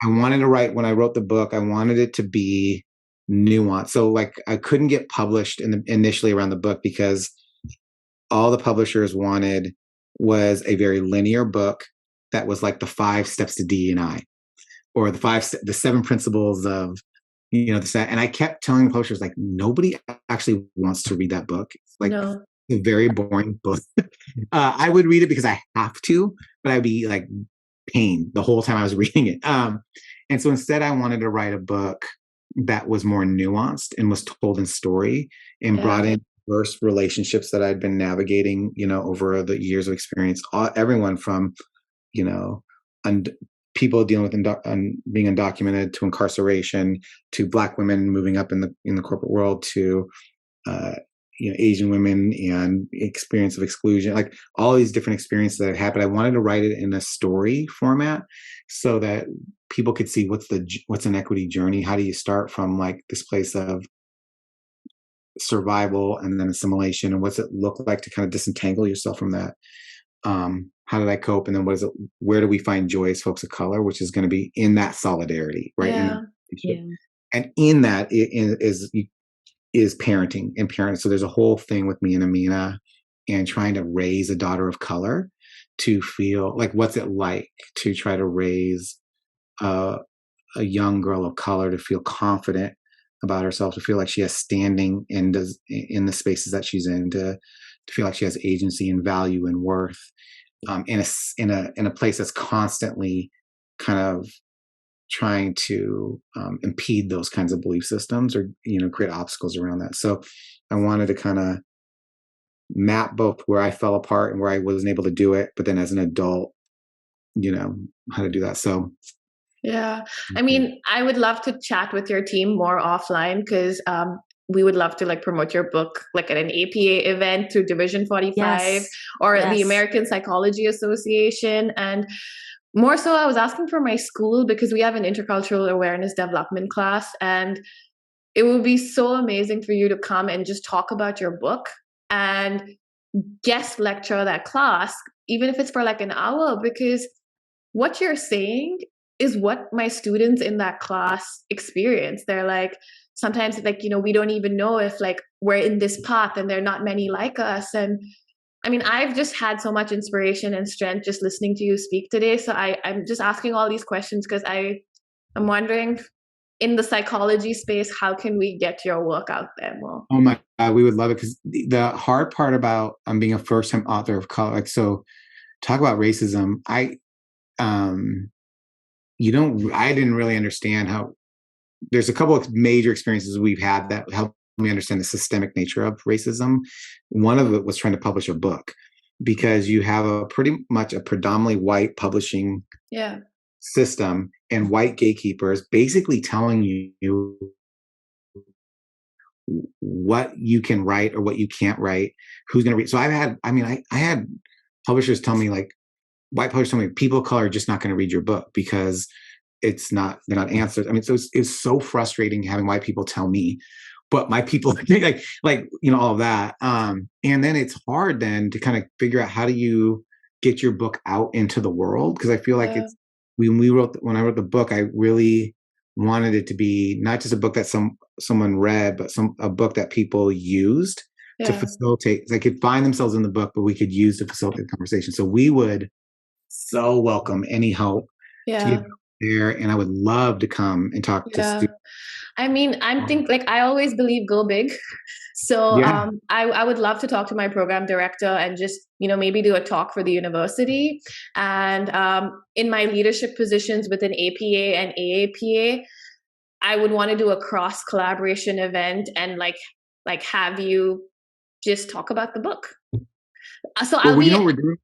wanted to write, when I wrote the book, I wanted it to be nuanced. So like I couldn't get published initially around the book because all the publishers wanted was a very linear book that was like the 5 steps to DE&I, or the 7 principles of, and I kept telling the publishers, like, nobody actually wants to read that book. It's like a very boring book. I would read it because I have to, but I'd be like pained the whole time I was reading it. And so instead I wanted to write a book that was more nuanced and was told in story and brought in diverse relationships that I'd been navigating, over the years of experience. Everyone from, people dealing with being undocumented, to incarceration, to Black women moving up in the corporate world, to Asian women and experience of exclusion, like all these different experiences that have happened. I wanted to write it in a story format so that people could see what's an equity journey. How do you start from like this place of survival and then assimilation, and what's it look like to kind of disentangle yourself from that? How did I cope? And then where do we find joy as folks of color, which is going to be in that solidarity, right? And in that is parenting and parents. So there's a whole thing with me and Amina and trying to raise a daughter of color to feel like, what's it like to try to raise a young girl of color to feel confident about herself, to feel like she has standing in the spaces that she's in, to feel like she has agency and value and worth, in a place that's constantly kind of trying to impede those kinds of belief systems, or create obstacles around that. So I wanted to kind of map both where I fell apart and where I wasn't able to do it, but then as an adult, how to do that. So I mean, I would love to chat with your team more offline, because we would love to like promote your book like at an APA event through Division 45 or the American Psychology Association. And more so, I was asking for my school because we have an intercultural awareness development class, and it would be so amazing for you to come and just talk about your book and guest lecture that class, even if it's for like an hour, because what you're saying is what my students in that class experience. They're like, sometimes like, we don't even know if like we're in this path and there are not many like us. And I mean, I've just had so much inspiration and strength just listening to you speak today. So I'm just asking all these questions because I'm wondering, in the psychology space, how can we get your work out there more? Oh my God, we would love it. Because the hard part about being a first-time author of color, like, so talk about racism. I didn't really understand how. There's a couple of major experiences we've had that helped me understand the systemic nature of racism. One of it was trying to publish a book, because you have pretty much a predominantly white publishing system and white gatekeepers basically telling you what you can write or what you can't write, who's going to read. So I had publishers tell me, like, white publishers tell me, people of color are just not going to read your book because they're not answered. I mean, so it's so frustrating having white people tell me, but my people like all of that. And then it's hard then to kind of figure out, how do you get your book out into the world? Because I feel like it's, when I wrote the book, I really wanted it to be not just a book that someone read, but a book that people used to facilitate. They could find themselves in the book, but we could use to facilitate the conversation. So we would so welcome any help to there, and I would love to come and talk to students. I mean, I always believe go big. So Yeah. I would love to talk to my program director and just, maybe do a talk for the university. And in my leadership positions within APA and AAPA, I would want to do a cross collaboration event and like have you just talk about the book. So Well, you know what we're doing?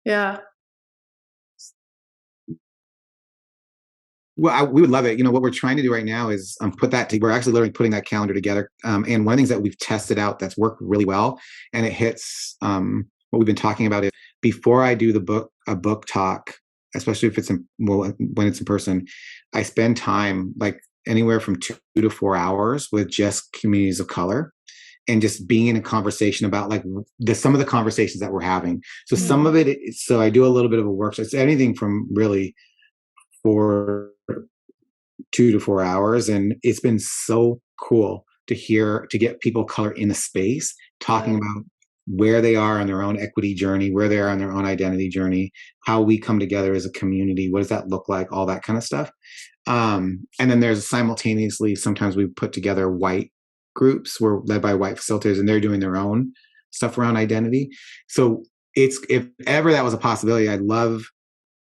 Yeah. Well, we would love it. What we're trying to do right now is we're actually literally putting that calendar together. And one of the things that we've tested out that's worked really well, and it hits what we've been talking about is before I do a book talk, especially if when it's in person, I spend time like anywhere from 2 to 4 hours with just communities of color and just being in a conversation about like some of the conversations that we're having. So some of it, so I do a little bit of a workshop. It's anything from really for 2 to 4 hours. And it's been so cool to get people of color in the space talking about where they are on their own equity journey, where they are on their own identity journey, how we come together as a community, what does that look like, all that kind of stuff. And then there's simultaneously, sometimes we put together white groups. We're led by white facilitators, and they're doing their own stuff around identity. So if ever that was a possibility, I'd love,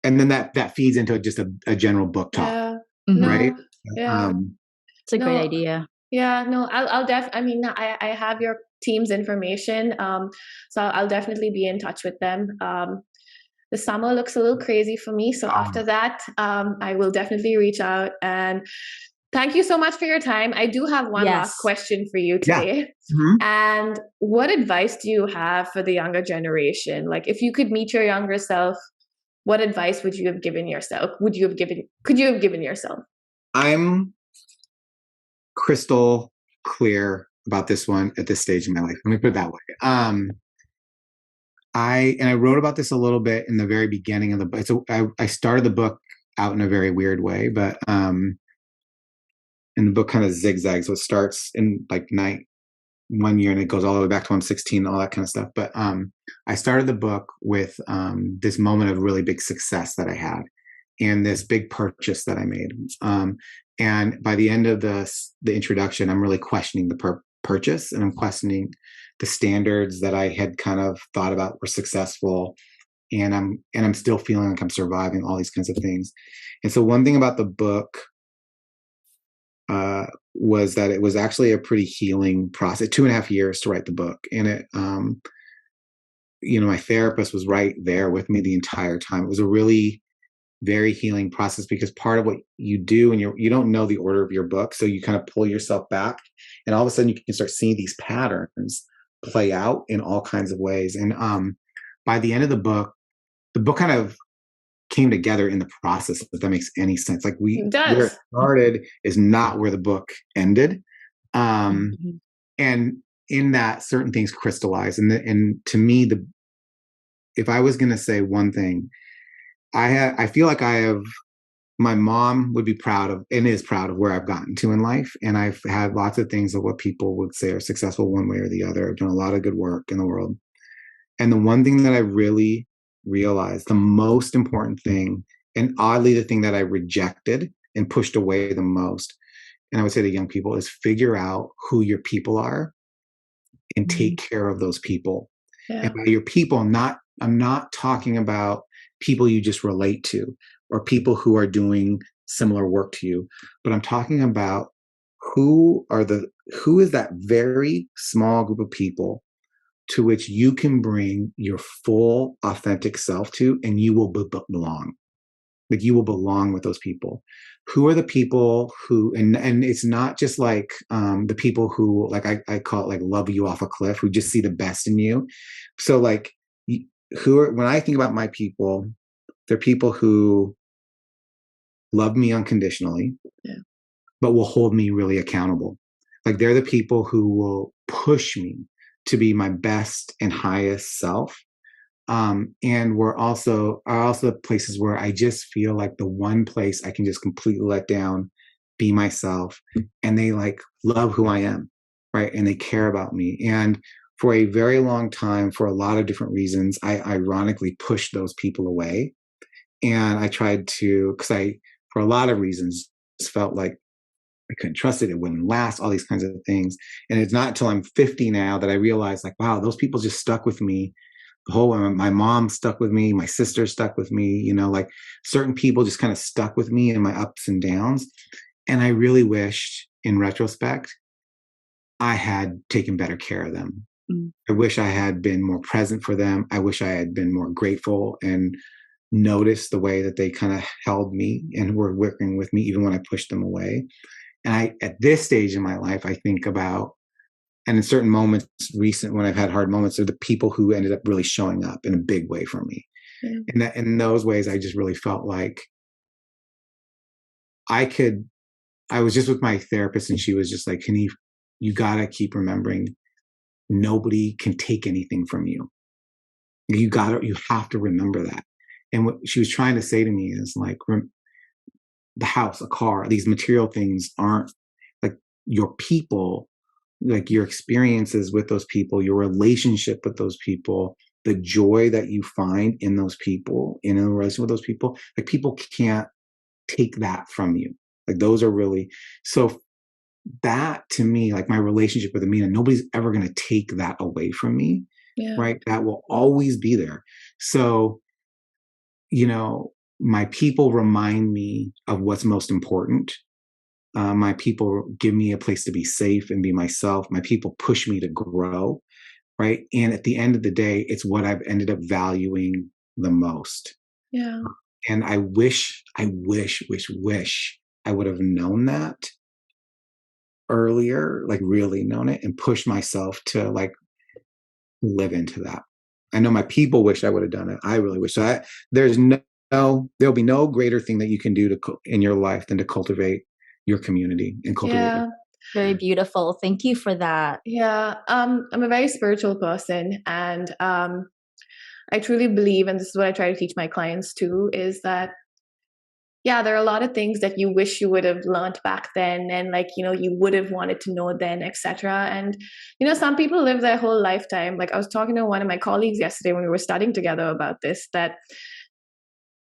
and then that feeds into just a general book talk, right? It's a great idea. Yeah, no, I have your team's information, so I'll definitely be in touch with them. The summer looks a little crazy for me, so after that, I will definitely reach out. And thank you so much for your time. I do have one last question for you today. And what advice do you have for the younger generation? Like, if you could meet your younger self, what advice would you have given yourself? Could you have given yourself? I'm crystal clear about this one at this stage in my life. Let me put it that way. I wrote about this a little bit in the very beginning of the book. So I started the book out in a very weird way, but and the book kind of zigzags. So it starts in like 1 year and it goes all the way back to when I'm 16 and all that kind of stuff. But I started the book with this moment of really big success that I had and this big purchase that I made. And by the end of the introduction, I'm really questioning the purchase, and I'm questioning the standards that I had kind of thought about were successful. And I'm still feeling like I'm surviving all these kinds of things. And so one thing about the book was that it was actually a pretty healing process. 2.5 years to write the book. And it, my therapist was right there with me the entire time. It was a really very healing process, because part of what you do, and you don't know the order of your book, so you kind of pull yourself back, and all of a sudden you can start seeing these patterns play out in all kinds of ways. And by the end of the book kind of came together in the process, if that makes any sense. Like where it started is not where the book ended. And in that, certain things crystallized. And to me, if I was going to say one thing, I feel like my mom would be proud of, and is proud of, where I've gotten to in life. And I've had lots of things of what people would say are successful one way or the other. I've done a lot of good work in the world. And the one thing that I really realized, the most important thing, and oddly the thing that I rejected and pushed away the most, and I would say to young people, is figure out who your people are and take care of those people. And by your people, I'm not talking about people you just relate to or people who are doing similar work to you, but I'm talking about who is that very small group of people to which you can bring your full authentic self to, and you will belong. Like, you will belong with those people. Who are the people who, and it's not just like the people who, like I call it, like, love you off a cliff, who just see the best in you. So like, when I think about my people, they're people who love me unconditionally, but will hold me really accountable. Like, they're the people who will push me to be my best and highest self. And are also the places where I just feel like the one place I can just completely let down, be myself, and they like love who I am, right? And they care about me. And for a very long time, for a lot of different reasons, I ironically pushed those people away. And I tried to, because for a lot of reasons, just felt like I couldn't trust it. It wouldn't last, all these kinds of things. And it's not until I'm 50 now that I realized, like, wow, those people just stuck with me. My mom stuck with me, my sister stuck with me, like certain people just kind of stuck with me in my ups and downs. And I really wished, in retrospect, I had taken better care of them. I wish I had been more present for them. I wish I had been more grateful and noticed the way that they kind of held me and were working with me, even when I pushed them away. And at this stage in my life, I think about, and in certain moments, recent, when I've had hard moments, are the people who ended up really showing up in a big way for me. And that, in those ways, I just really felt like I was just with my therapist, and she was just like, Hanif, you gotta keep remembering, nobody can take anything from you. You have to remember that. And what she was trying to say to me is like, the house, a car, these material things aren't like your people, like your experiences with those people, your relationship with those people, the joy that you find in those people, in a relationship with those people, like people can't take that from you. Like those are really, so that to me, like my relationship with Amina, nobody's ever going to take that away from me. Yeah. Right. That will always be there. So, my people remind me of what's most important. My people give me a place to be safe and be myself. My people push me to grow. Right. And at the end of the day, it's what I've ended up valuing the most. Yeah. And I wish I would have known that earlier, like really known it and pushed myself to like live into that. I know my people wish I would have done it. I really wish. So there'll be no greater thing that you can do in your life than to cultivate your community and cultivate. Yeah. Very beautiful. Thank you for that. Yeah. I'm a very spiritual person, and I truly believe, and this is what I try to teach my clients too, is that there are a lot of things that you wish you would have learned back then, and you would have wanted to know then, etc. And some people live their whole lifetime. Like I was talking to one of my colleagues yesterday when we were studying together about this, that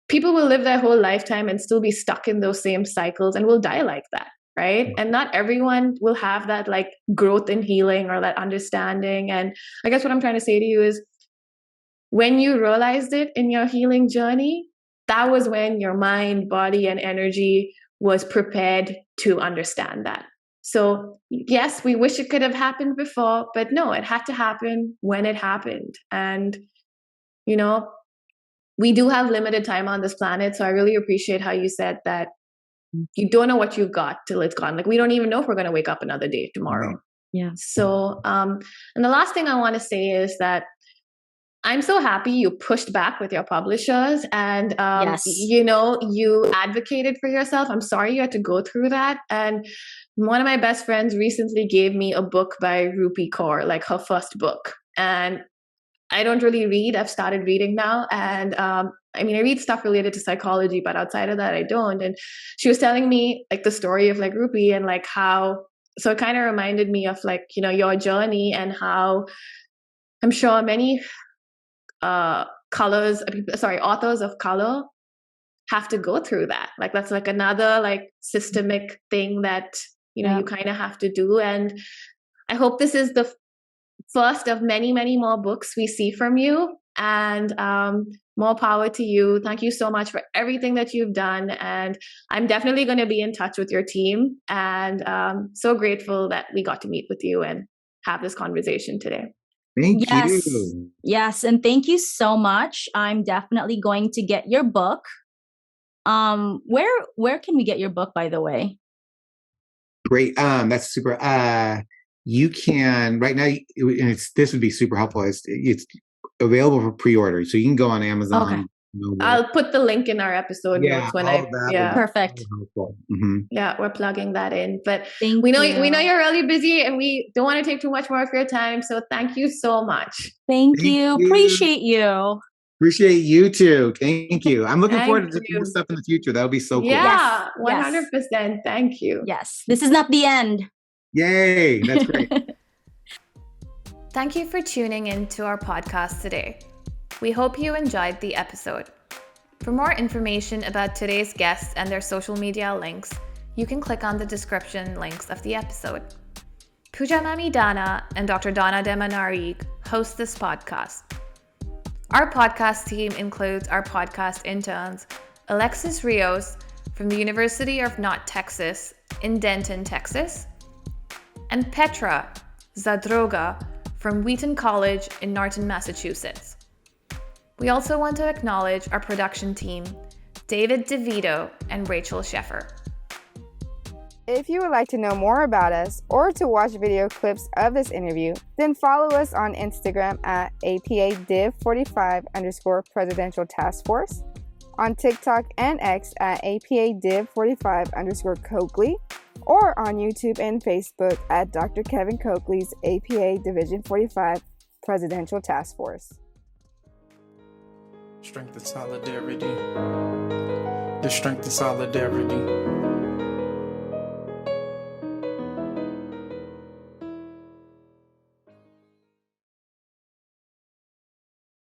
people will live their whole lifetime and still be stuck in those same cycles and will die like that, right? And not everyone will have that like growth and healing or that understanding. And I guess what I'm trying to say to you is, when you realized it in your healing journey, that was when your mind, body, and energy was prepared to understand that. So yes, we wish it could have happened before, but no, it had to happen when it happened. And, we do have limited time on this planet. So I really appreciate how you said that you don't know what you've got till it's gone. Like we don't even know if we're going to wake up another day tomorrow. Yeah. So, and the last thing I want to say is that I'm so happy you pushed back with your publishers and, yes. You advocated for yourself. I'm sorry you had to go through that. And one of my best friends recently gave me a book by Rupi Kaur, like her first book. And I don't really read. I've started reading now. And I read stuff related to psychology, but outside of that, I don't. And she was telling me like the story of like Rupi and like how, so it kind of reminded me of like, your journey and how I'm sure many authors of color have to go through that. Like that's like another like systemic thing that, you kind of have to do. And I hope this is the first of many, many more books we see from you, and more power to you. Thank you so much for everything that you've done. And I'm definitely going to be in touch with your team, and so grateful that we got to meet with you and have this conversation today. Thank you. Yes. And thank you so much. I'm definitely going to get your book. Where can we get your book, by the way? Great. That's super. You can right now, and this would be super helpful. It's available for pre-order, so you can go on Amazon. Okay. I'll put the link in our episode notes when perfect. Mm-hmm. Yeah, we're plugging that in. But we know you're really busy, and we don't want to take too much more of your time. So thank you so much. Thank you. Appreciate you. Appreciate you too. Thank you. I'm looking forward to more stuff in the future. That'll be so cool. Yeah, 100%. Thank you. Yes, this is not the end. Yay, that's great. Thank you for tuning in to our podcast today. We hope you enjoyed the episode. For more information about today's guests and their social media links, you can click on the description links of the episode. Pooja Mami Dana and Dr. Donna Demanarig host this podcast. Our podcast team includes our podcast interns, Alexis Rios from the University of North Texas in Denton, Texas, and Petra Zadroga from Wheaton College in Norton, Massachusetts. We also want to acknowledge our production team, David DeVito and Rachel Sheffer. If you would like to know more about us or to watch video clips of this interview, then follow us on Instagram at APADiv45_Presidential Task Force, on TikTok and X at APADiv45_Coakley, or on YouTube and Facebook at Dr. Kevin Coakley's APA Division 45 Presidential Task Force. Strength and solidarity. The strength and solidarity.